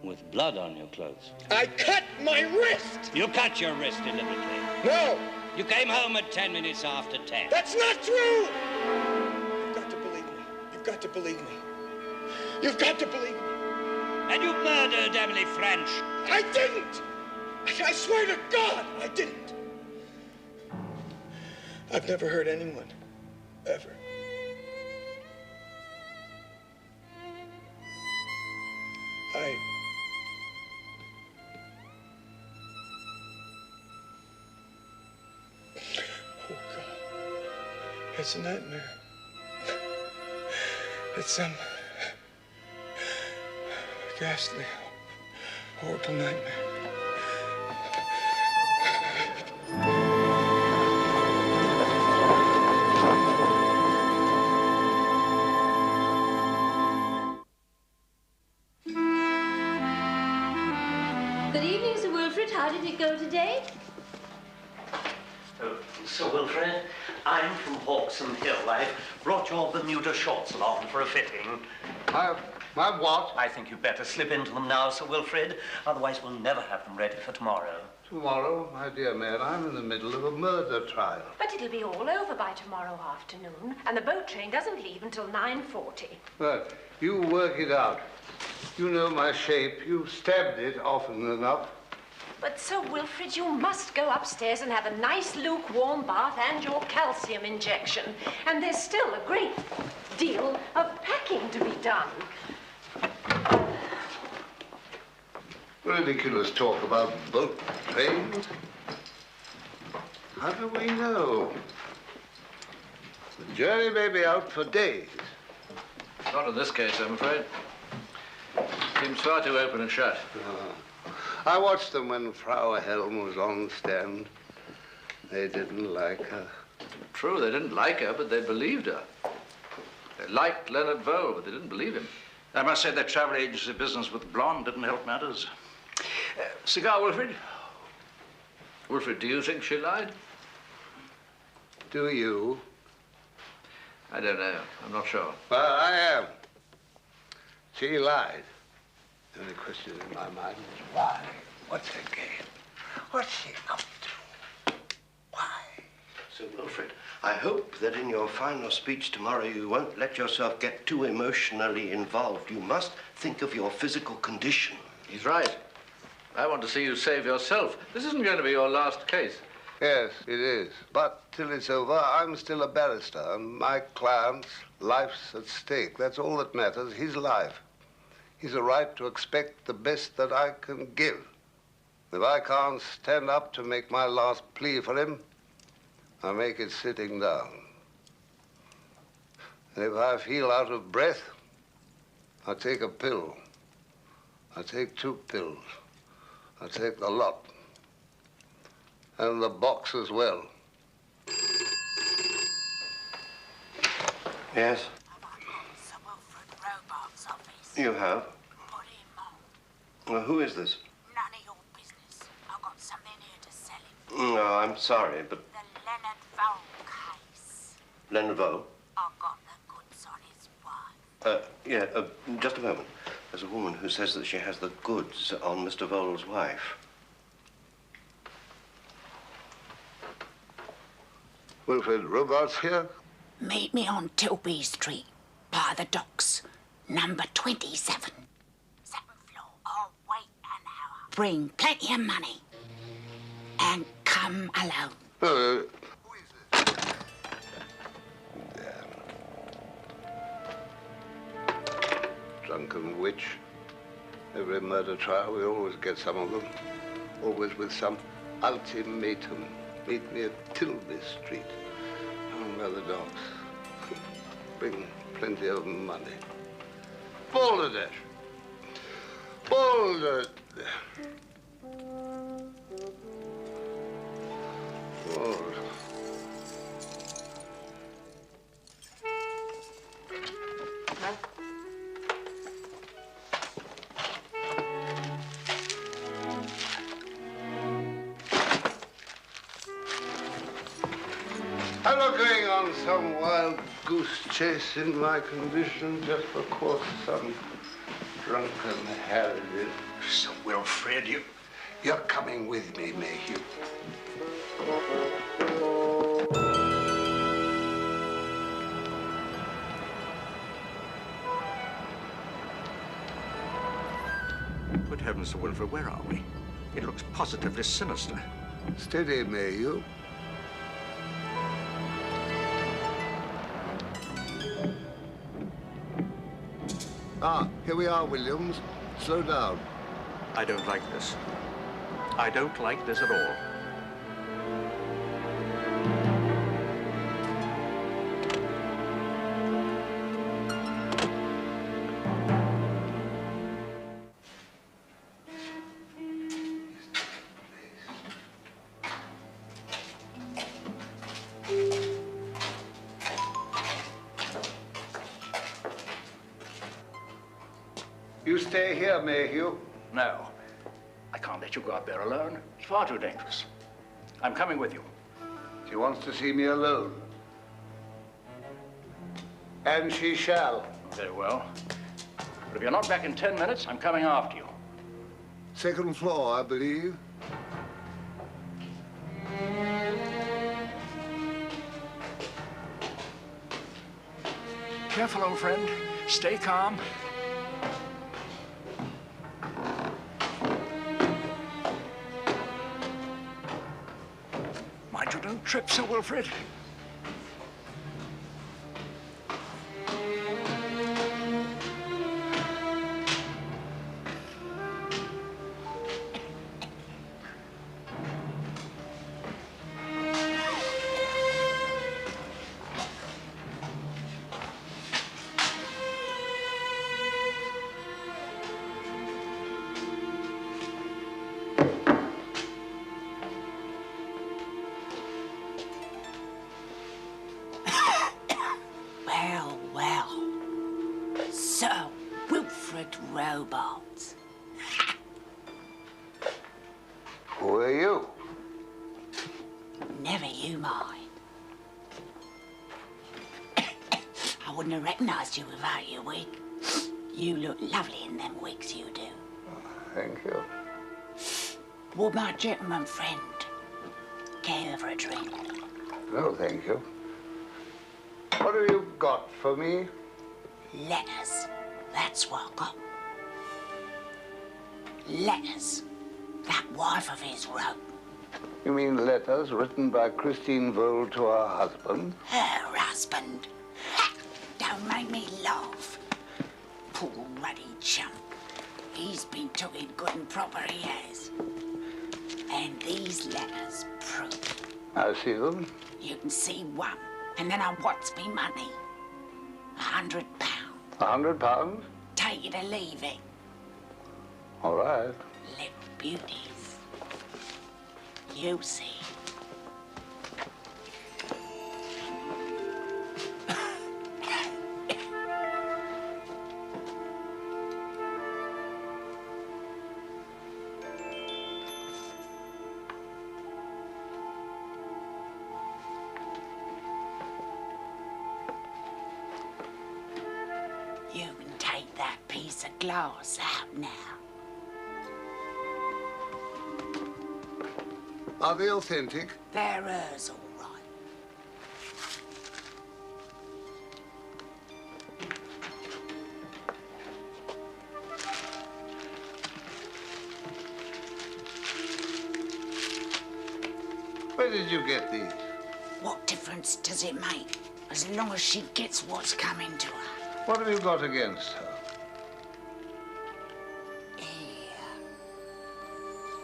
with blood on your clothes. I cut my wrist! You cut your wrist deliberately. No! You came home at 10 minutes after 10. That's not true! You've got to believe me. You've got to believe me. You've got to believe me. And you murdered Emily French. I didn't! I swear to God, I didn't. I've never hurt anyone, ever. Oh, God. It's a nightmare. It's some ghastly, horrible nightmare. Good evening, Sir Wilfred. How did it go today? Oh, Sir Wilfred, I'm from Hawksome Hill. I've brought your Bermuda shorts along for a fitting. My what? I think you'd better slip into them now, Sir Wilfred. Otherwise, we'll never have them ready for tomorrow. Tomorrow, my dear man, I'm in the middle of a murder trial. But it'll be all over by tomorrow afternoon, and the boat train doesn't leave until 9:40. Well, you work it out. You know my shape. You've stabbed it often enough. But, Sir Wilfred, you must go upstairs and have a nice lukewarm bath and your calcium injection. And there's still a great deal of packing to be done. Ridiculous talk about boat trains. How do we know? The jury may be out for days. Not in this case, I'm afraid. Seems far too open and shut. I watched them when Frau Helm was on the stand. They didn't like her. True, they didn't like her, but they believed her. They liked Leonard Vole, but they didn't believe him. I must say that travel agency business with Blonde didn't help matters. Cigar, Wilfred? Wilfred, do you think she lied? Do you? I don't know. I'm not sure. Well, I am. She lied. The only question in my mind is why? What's her game? What's she up to? Why? Sir Wilfred, I hope that in your final speech tomorrow you won't let yourself get too emotionally involved. You must think of your physical condition. He's right. I want to see you save yourself. This isn't going to be your last case. Yes, it is. But till it's over, I'm still a barrister, and my client's life's at stake. That's all that matters, his life. He's a right to expect the best that I can give. If I can't stand up to make my last plea for him, I make it sitting down. And if I feel out of breath, I take a pill. I take 2 pills. I take the lot. And the box as well. Yes? Sir Wilfred Robarts' office. You have? Put him on. Well, who is this? None of your business. I've got something here to sell him. No, I'm sorry, but The Leonard Vole case. Leonard Vole? I've got the goods on his wife. Just a moment. There's a woman who says that she has the goods on Mr. Vole's wife. Wilfred Robarts here? Meet me on Tilby Street, by the docks, number 27. 7th floor. I'll wait an hour. Bring plenty of money. And come alone. Drunken witch. Every murder trial, we always get some of them. Always with some ultimatum. Meet me at Tilby Street, down by the docks. Bring plenty of money. Balderdash. Balderdash. not going on some wild goose chase in my condition just because some drunken Harry did. Sir Wilfred, You're coming with me, Mayhew. Good heavens, Sir Wilfred, where are we? It looks positively sinister. Steady, Mayhew. Ah, here we are, Williams. Slow down. I don't like this. I don't like this at all. You stay here, Mayhew. No. I can't let you go up there alone. It's far too dangerous. I'm coming with you. She wants to see me alone. And she shall. Very well. But if you're not back in 10 minutes, I'm coming after you. Second floor, I believe. Careful, old friend. Stay calm. Mind you don't trip, Sir Wilfred. Well, well. Sir Wilfred Robarts. Who are you? Never you mind. I wouldn't have recognized you without your wig. You look lovely in them wigs, you do. Thank you. Would my gentleman friend care for a drink? No, thank you. What have you got for me? Letters. That's what I got. Letters. That wife of his wrote. You mean letters written by Christine Vole to her husband? Her husband. Ha! Don't make me laugh. Poor ruddy chump. He's been took in good and proper, he has. And these letters prove. I see them. You can see one. And then I what's me money? £100. £100? Take it or leave it. All right. Little beauties. You see. You can take that piece of glass out now. Are they authentic? They're hers, all right. Where did you get these? What difference does it make? As long as she gets what's coming to her. What have you got against her?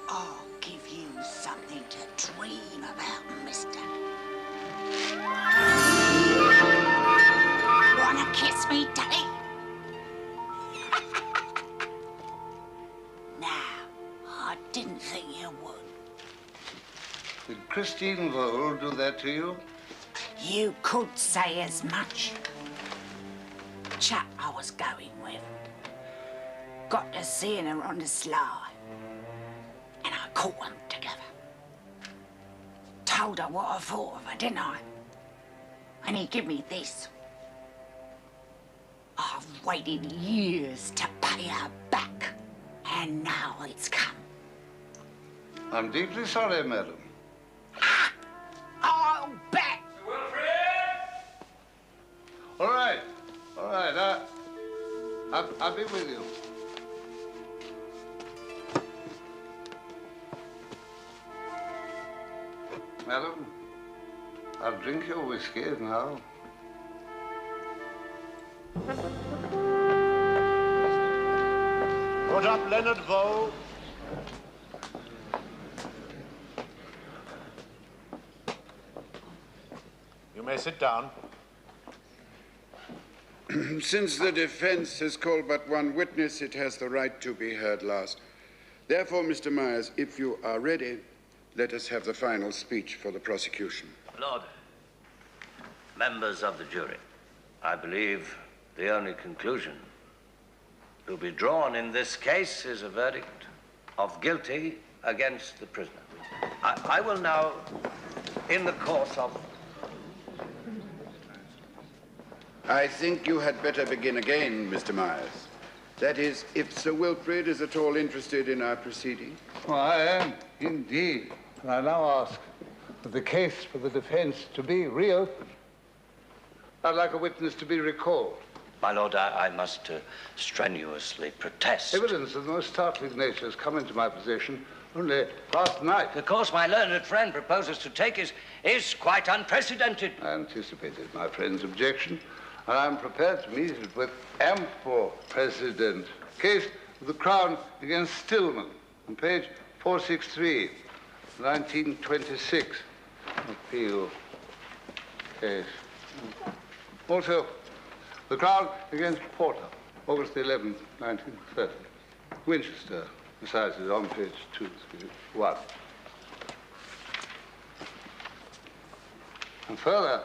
I'll give you something to dream about, mister. Wanna kiss me, Daddy? Now, I didn't think you would. Did Christine Vole do that to you? You could say as much. Chap I was going with. Got to seeing her on the sly. And I caught them together. Told her what I thought of her, didn't I? and he give me this. I've waited years to pay her back, and now it's come. I'm deeply sorry, madam. I'll bet. All right. I'll be with you. Madam, I'll drink your whiskey now. Put up Leonard Vole. You may sit down. Since the defense has called but one witness, it has the right to be heard last. Therefore, Mr. Myers, if you are ready, let us have the final speech for the prosecution. Lord, members of the jury, I believe the only conclusion to be drawn in this case is a verdict of guilty against the prisoner. I will now, in the course of... I think you had better begin again, Mr. Myers. That is, if Sir Wilfred is at all interested in our proceeding. Well, I am, indeed. And I now ask for the case for the defense to be reopened. I'd like a witness to be recalled. My lord, I must strenuously protest. Evidence of the most startling nature has come into my possession only last night. The course my learned friend proposes to take is quite unprecedented. I anticipated my friend's objection, and I'm prepared to meet it with ample precedent. Case of the Crown against Stillman, on page 463, 1926. Appeal case. Also, the Crown against Porter, August 11, 1930. Winchester, besides, is on page 231. And further,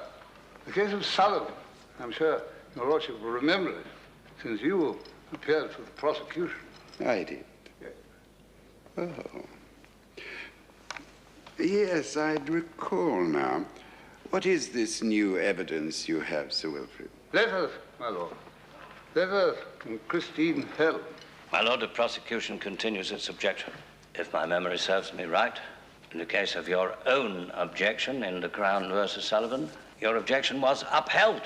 the case of Sullivan. I'm sure your lordship will remember it, since you appeared for the prosecution. I did. Yes. Oh. Yes, I'd recall now. What is this new evidence you have, Sir Wilfred? Letters, my lord. Letters from Christine Hell. My lord, the prosecution continues its objection. If my memory serves me right, in the case of your own objection in the Crown versus Sullivan, your objection was upheld.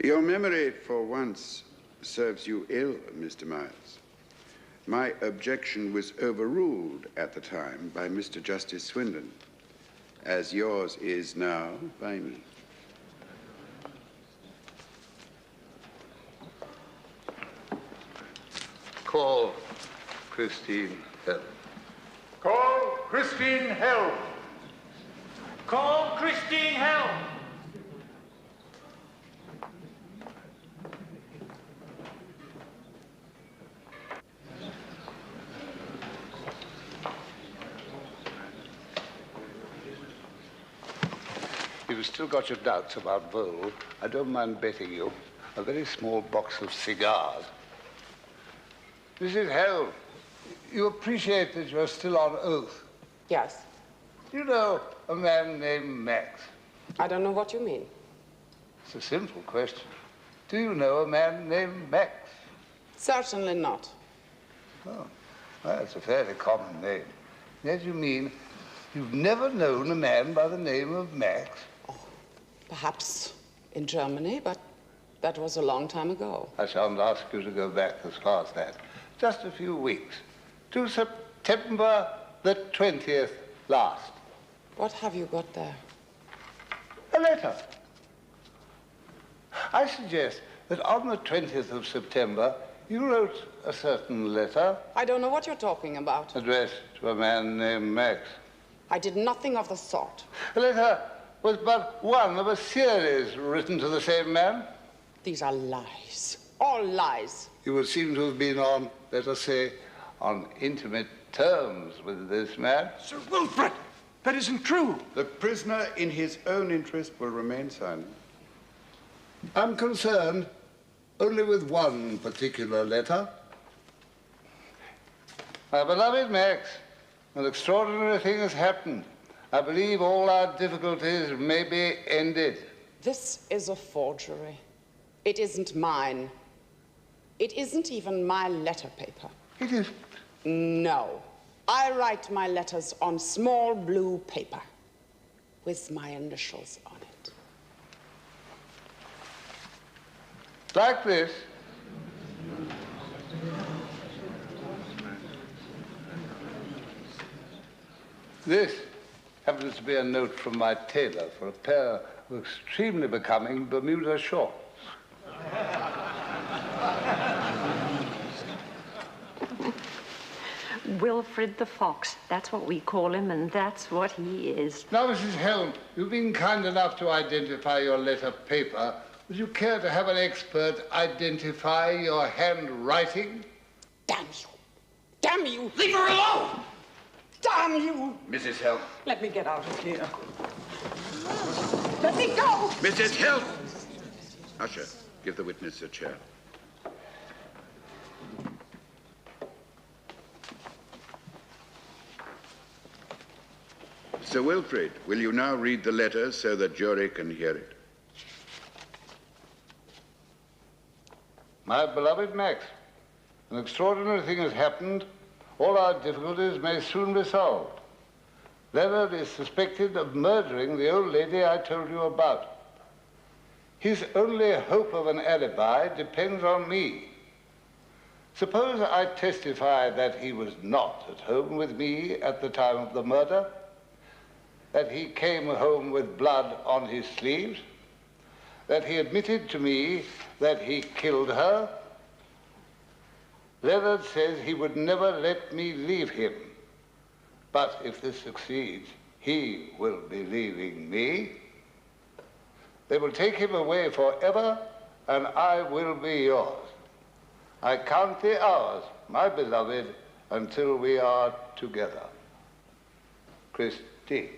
Your memory, for once, serves you ill, Mr. Myers. My objection was overruled at the time by Mr. Justice Swindon, as yours is now by me. Call Christine Hell. Call Christine Hell. Call Christine Hell. If you've still got your doubts about Vole, I don't mind betting you a very small box of cigars. Mrs. Hell, you appreciate that you're still on oath. Yes. You know a man named Max? I don't know what you mean. It's a simple question. Do you know a man named Max? Certainly not. Oh, well, it's a fairly common name. Yet you mean you've never known a man by the name of Max? Oh, perhaps in Germany, but that was a long time ago. I shan't ask you to go back as far as that. Just a few weeks. To September the 20th last. What have you got there? A letter. I suggest that on the 20th of September, you wrote a certain letter. I don't know what you're talking about. Addressed to a man named Max. I did nothing of the sort. The letter was but one of a series written to the same man. These are lies. All lies. You would seem to have been on, let us say, on intimate terms with this man. Sir Wilfred, that isn't true. The prisoner, in his own interest, will remain silent. I'm concerned only with one particular letter. My beloved Max, an extraordinary thing has happened. I believe all our difficulties may be ended. This is a forgery. It isn't mine. It isn't even my letter paper. It is. No. I write my letters on small blue paper with my initials on it. Like this. This happens to be a note from my tailor for a pair of extremely becoming Bermuda shorts. Wilfred the Fox. That's what we call him, and that's what he is. Now, Mrs. Helm, you've been kind enough to identify your letter paper. Would you care to have an expert identify your handwriting? Damn you! Damn you! Leave her alone! Damn you! Mrs. Helm. Let me get out of here. Let me go! Mrs. Helm! Usher, give the witness a chair. Sir Wilfred, will you now read the letter so the jury can hear it? My beloved Max, an extraordinary thing has happened. All our difficulties may soon be solved. Leonard is suspected of murdering the old lady I told you about. His only hope of an alibi depends on me. Suppose I testify that he was not at home with me at the time of the murder, that he came home with blood on his sleeves, that he admitted to me that he killed her. Leonard says he would never let me leave him. But if this succeeds, he will be leaving me. They will take him away forever, and I will be yours. I count the hours, my beloved, until we are together. Christie.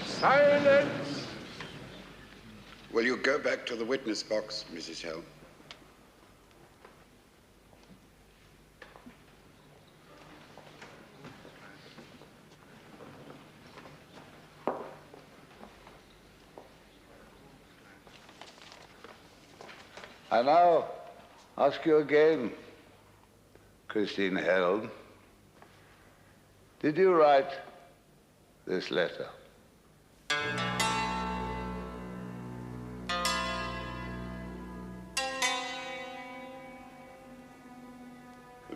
Silence! Will you go back to the witness box, Mrs. Helm? I now ask you again, Christine Helm, did you write this letter?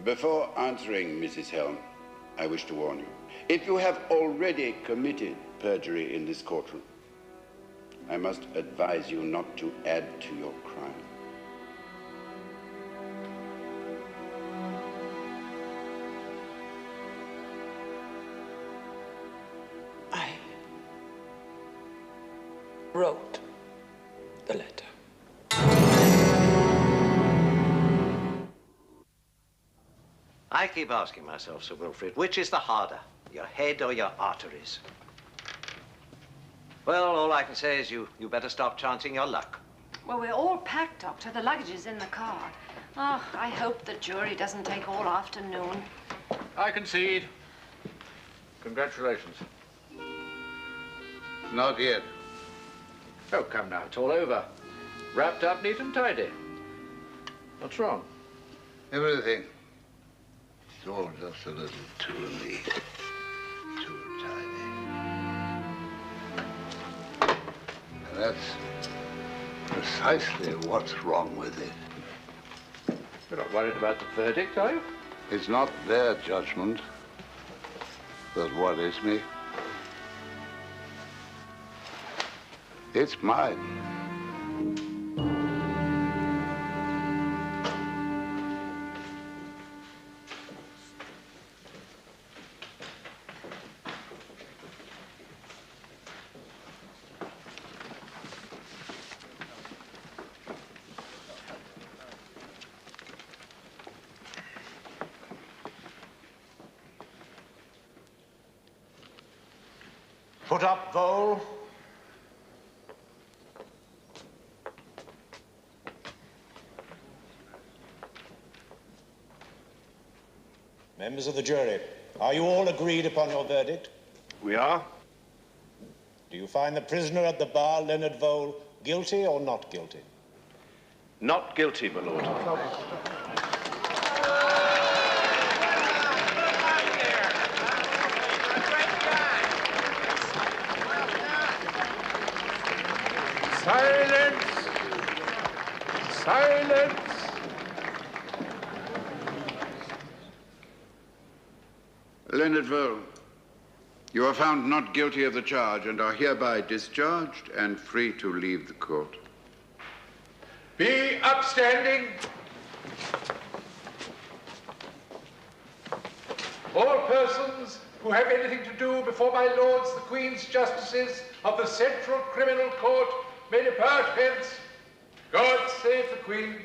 Before answering, Mrs. Helm, I wish to warn you. If you have already committed perjury in this courtroom, I must advise you not to add to your crime. I wrote the letter. I keep asking myself, Sir Wilfred, which is the harder, your head or your arteries? Well, all I can say is you better stop chancing your luck. Well, we're all packed, Doctor. The luggage is in the car. Oh, I hope the jury doesn't take all afternoon. I concede. Congratulations. Not yet. Oh, come now, it's all over. Wrapped up neat and tidy. What's wrong? Everything. It's all just a little too neat, too tidy. And that's precisely what's wrong with it. You're not worried about the verdict, are you? It's not their judgment that worries me. It's mine. Put up, Vole. Members of the jury, are you all agreed upon your verdict? We are. Do you find the prisoner at the bar, Leonard Vole, guilty or not guilty? Not guilty, my lord. Silence! Silence! Leonard Vole, you are found not guilty of the charge and are hereby discharged and free to leave the court. Be upstanding. All persons who have anything to do before my lords, the Queen's Justices of the Central Criminal Court, may depart hence. God save the Queen.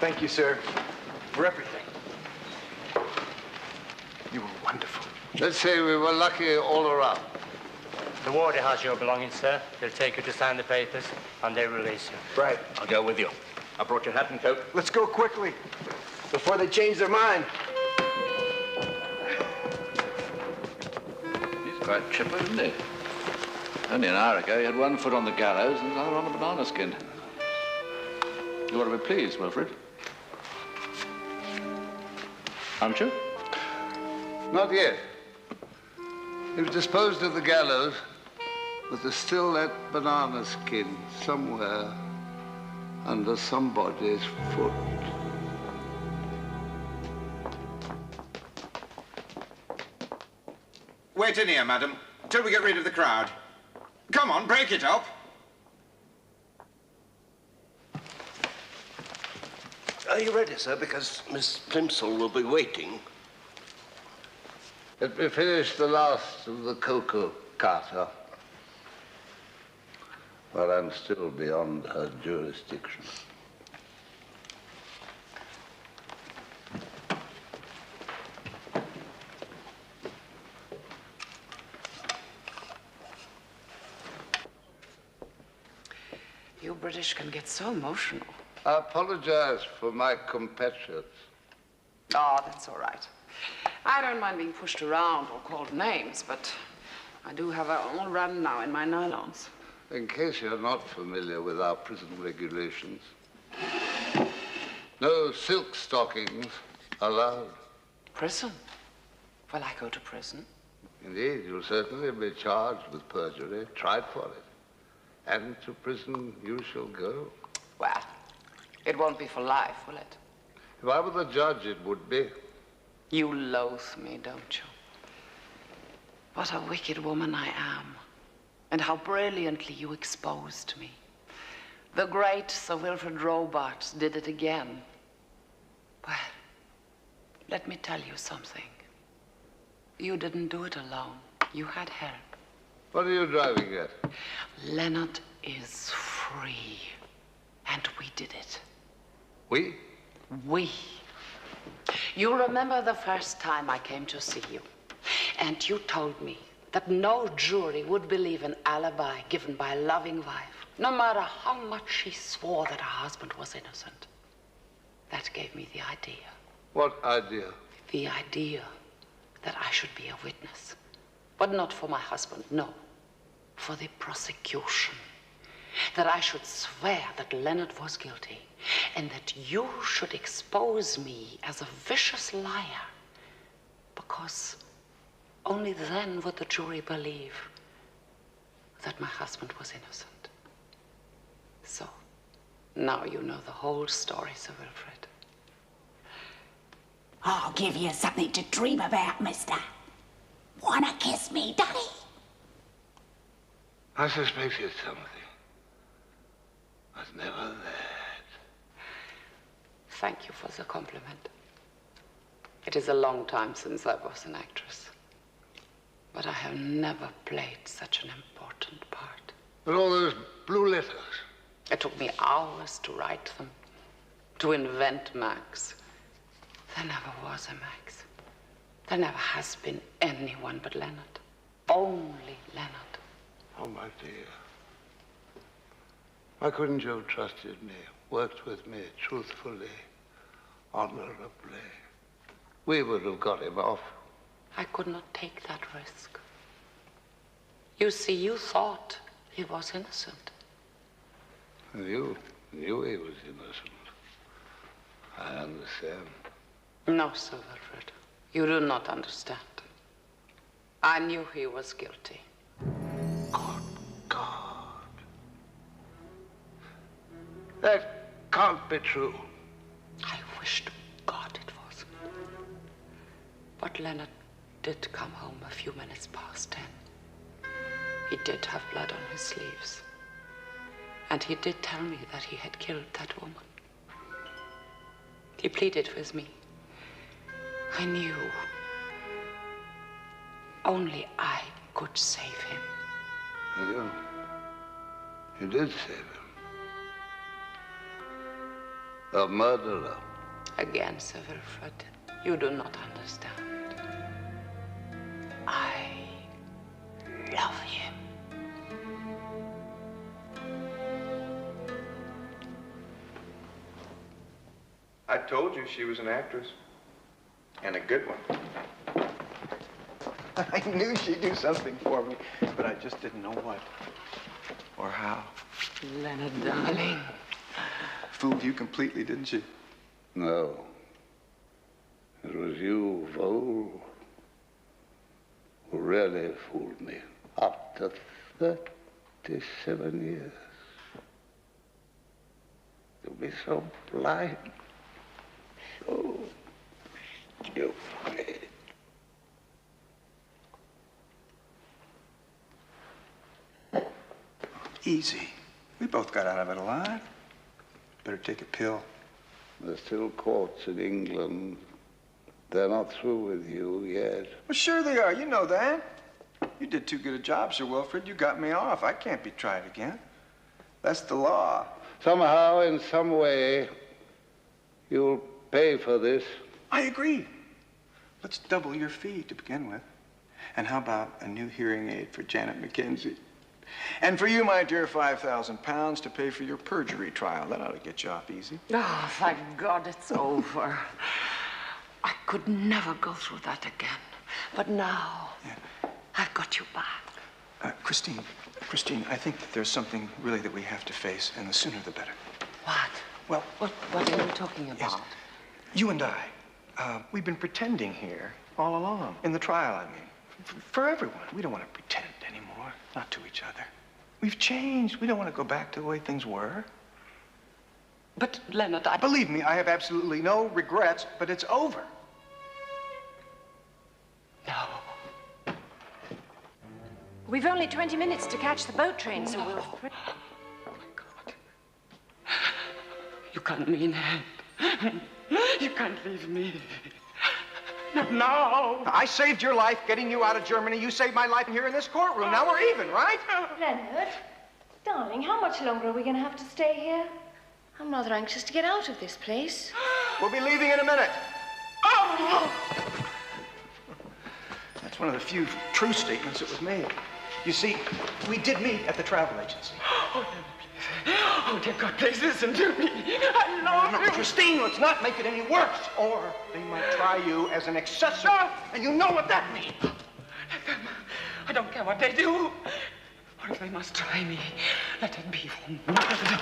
Thank you, sir, for everything. You were wonderful. Let's say we were lucky all around. The warder has your belongings, sir. They'll take you to sign the papers, and they'll release you. Right. I'll go with you. I brought your hat and coat. Let's go quickly, before they change their mind. He's quite chipper, isn't he? Only an hour ago, he had one foot on the gallows and the other on a banana skin. You ought to be pleased, Wilfred. Aren't you? Not yet. You've disposed of the gallows, but there's still that banana skin somewhere under somebody's foot. Wait in here, madam, till we get rid of the crowd. Come on, break it up. Are you ready, sir? Because Miss Plimsoll will be waiting. Let me finish the last of the cocoa carter, but I'm still beyond her jurisdiction. You British can get so emotional. I apologize for my compatriots. Oh, that's all right. I don't mind being pushed around or called names, but I do have a all run now in my nylons. In case you're not familiar with our prison regulations, no silk stockings allowed. Prison? Will I go to prison? Indeed, you'll certainly be charged with perjury, tried for it. And to prison you shall go. Well, it won't be for life, will it? If I were the judge, it would be. You loathe me, don't you? What a wicked woman I am. And how brilliantly you exposed me. The great Sir Wilfred Robarts did it again. Well, let me tell you something. You didn't do it alone. You had help. What are you driving at? Leonard is free. And we did it. We? We. You remember the first time I came to see you, and you told me that no jury would believe an alibi given by a loving wife, no matter how much she swore that her husband was innocent. That gave me the idea. What idea? The idea that I should be a witness. But not for my husband, no. For the prosecution. That I should swear that Leonard was guilty, and that you should expose me as a vicious liar, because only then would the jury believe that my husband was innocent. So, now you know the whole story, Sir Wilfred. I'll give you something to dream about, mister. Wanna kiss me, Daddy? I suspected something, but never that. Thank you for the compliment. It is a long time since I was an actress, but I have never played such an important part. But all those blue letters. It took me hours to write them, to invent Max. There never was a Max. There never has been anyone but Leonard. Only Leonard. Oh, my dear. Why couldn't you have trusted me, worked with me truthfully, honorably? We would have got him off. I could not take that risk. You see, you thought he was innocent. And you knew he was innocent. I understand. No, Sir Wilfred. You do not understand. I knew he was guilty. That can't be true. I wish to God it was. But Leonard did come home a few minutes past 10. He did have blood on his sleeves. And he did tell me that he had killed that woman. He pleaded with me. I knew only I could save him. You did save him. A murderer. Again, Sir Wilfred, you do not understand. I love him. I told you she was an actress. And a good one. I knew she'd do something for me, but I just didn't know what or how. Leonard, darling. Fooled you completely, didn't she? No. It was you, Vole, who really fooled me. After 37 years. You'll be so blind, so stupid. Easy. We both got out of it alive. Better take a pill. There's still courts in England. They're not through with you yet. Well, sure they are. You know that. You did too good a job, Sir Wilfred. You got me off. I can't be tried again. That's the law. Somehow, in some way, you'll pay for this. I agree. Let's double your fee to begin with. And how about a new hearing aid for Janet McKenzie? And for you, my dear, £5,000 to pay for your perjury trial. That ought to get you off easy. Oh, thank God it's over. I could never go through that again. But now, I've got you back. Christine, I think that there's something really that we have to face, and the sooner the better. What? Well, what are you talking about? Yes. You and I, we've been pretending here all along. In the trial, I mean. For everyone. We don't want to pretend anymore. Not to each other. We've changed. We don't want to go back to the way things were. But, Leonard, Believe me, I have absolutely no regrets, but it's over. No. We've only 20 minutes to catch the boat train, Sir Wilfred. You can't mean it. You can't leave me. No. I saved your life getting you out of Germany. You saved my life here in this courtroom. Now we're even, right? Leonard, darling, how much longer are we going to have to stay here? I'm rather anxious to get out of this place. We'll be leaving in a minute. That's one of the few true statements that was made. You see, we did meet at the travel agency. Oh, dear God, please listen to me. I love you. Christine, let's not make it any worse. Or they might try you as an accessory, and you know what that means. I don't care what they do. Or if they must try me, let it be for murder.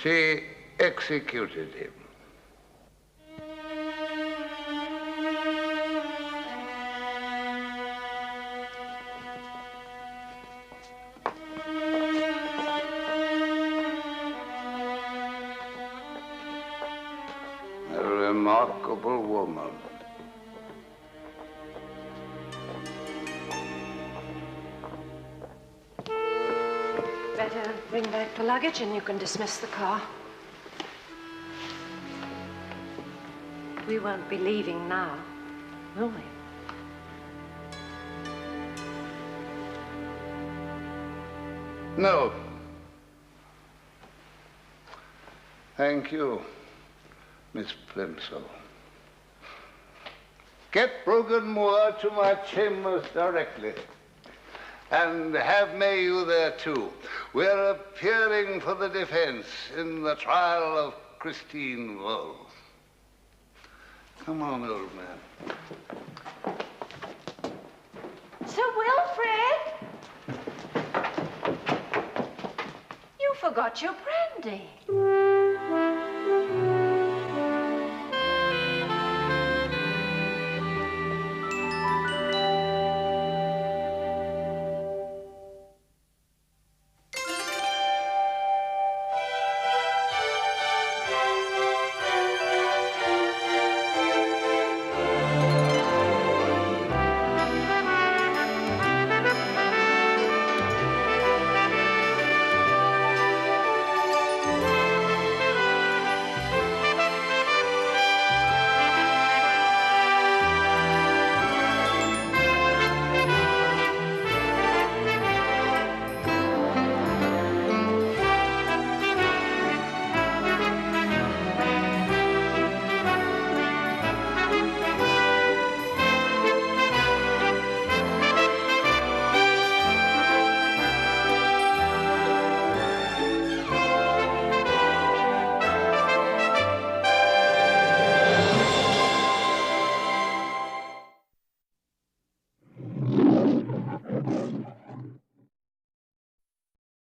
She executed him. A remarkable woman. Better bring back the luggage and you can dismiss the car. We won't be leaving now, will we? No. Thank you, Miss Plimsoll. Get Brogan Moore to my chambers directly. And have Mayhew there, too. We're appearing for the defense in the trial of Christine Vole. Come on, old man. Sir Wilfred! You forgot your brandy.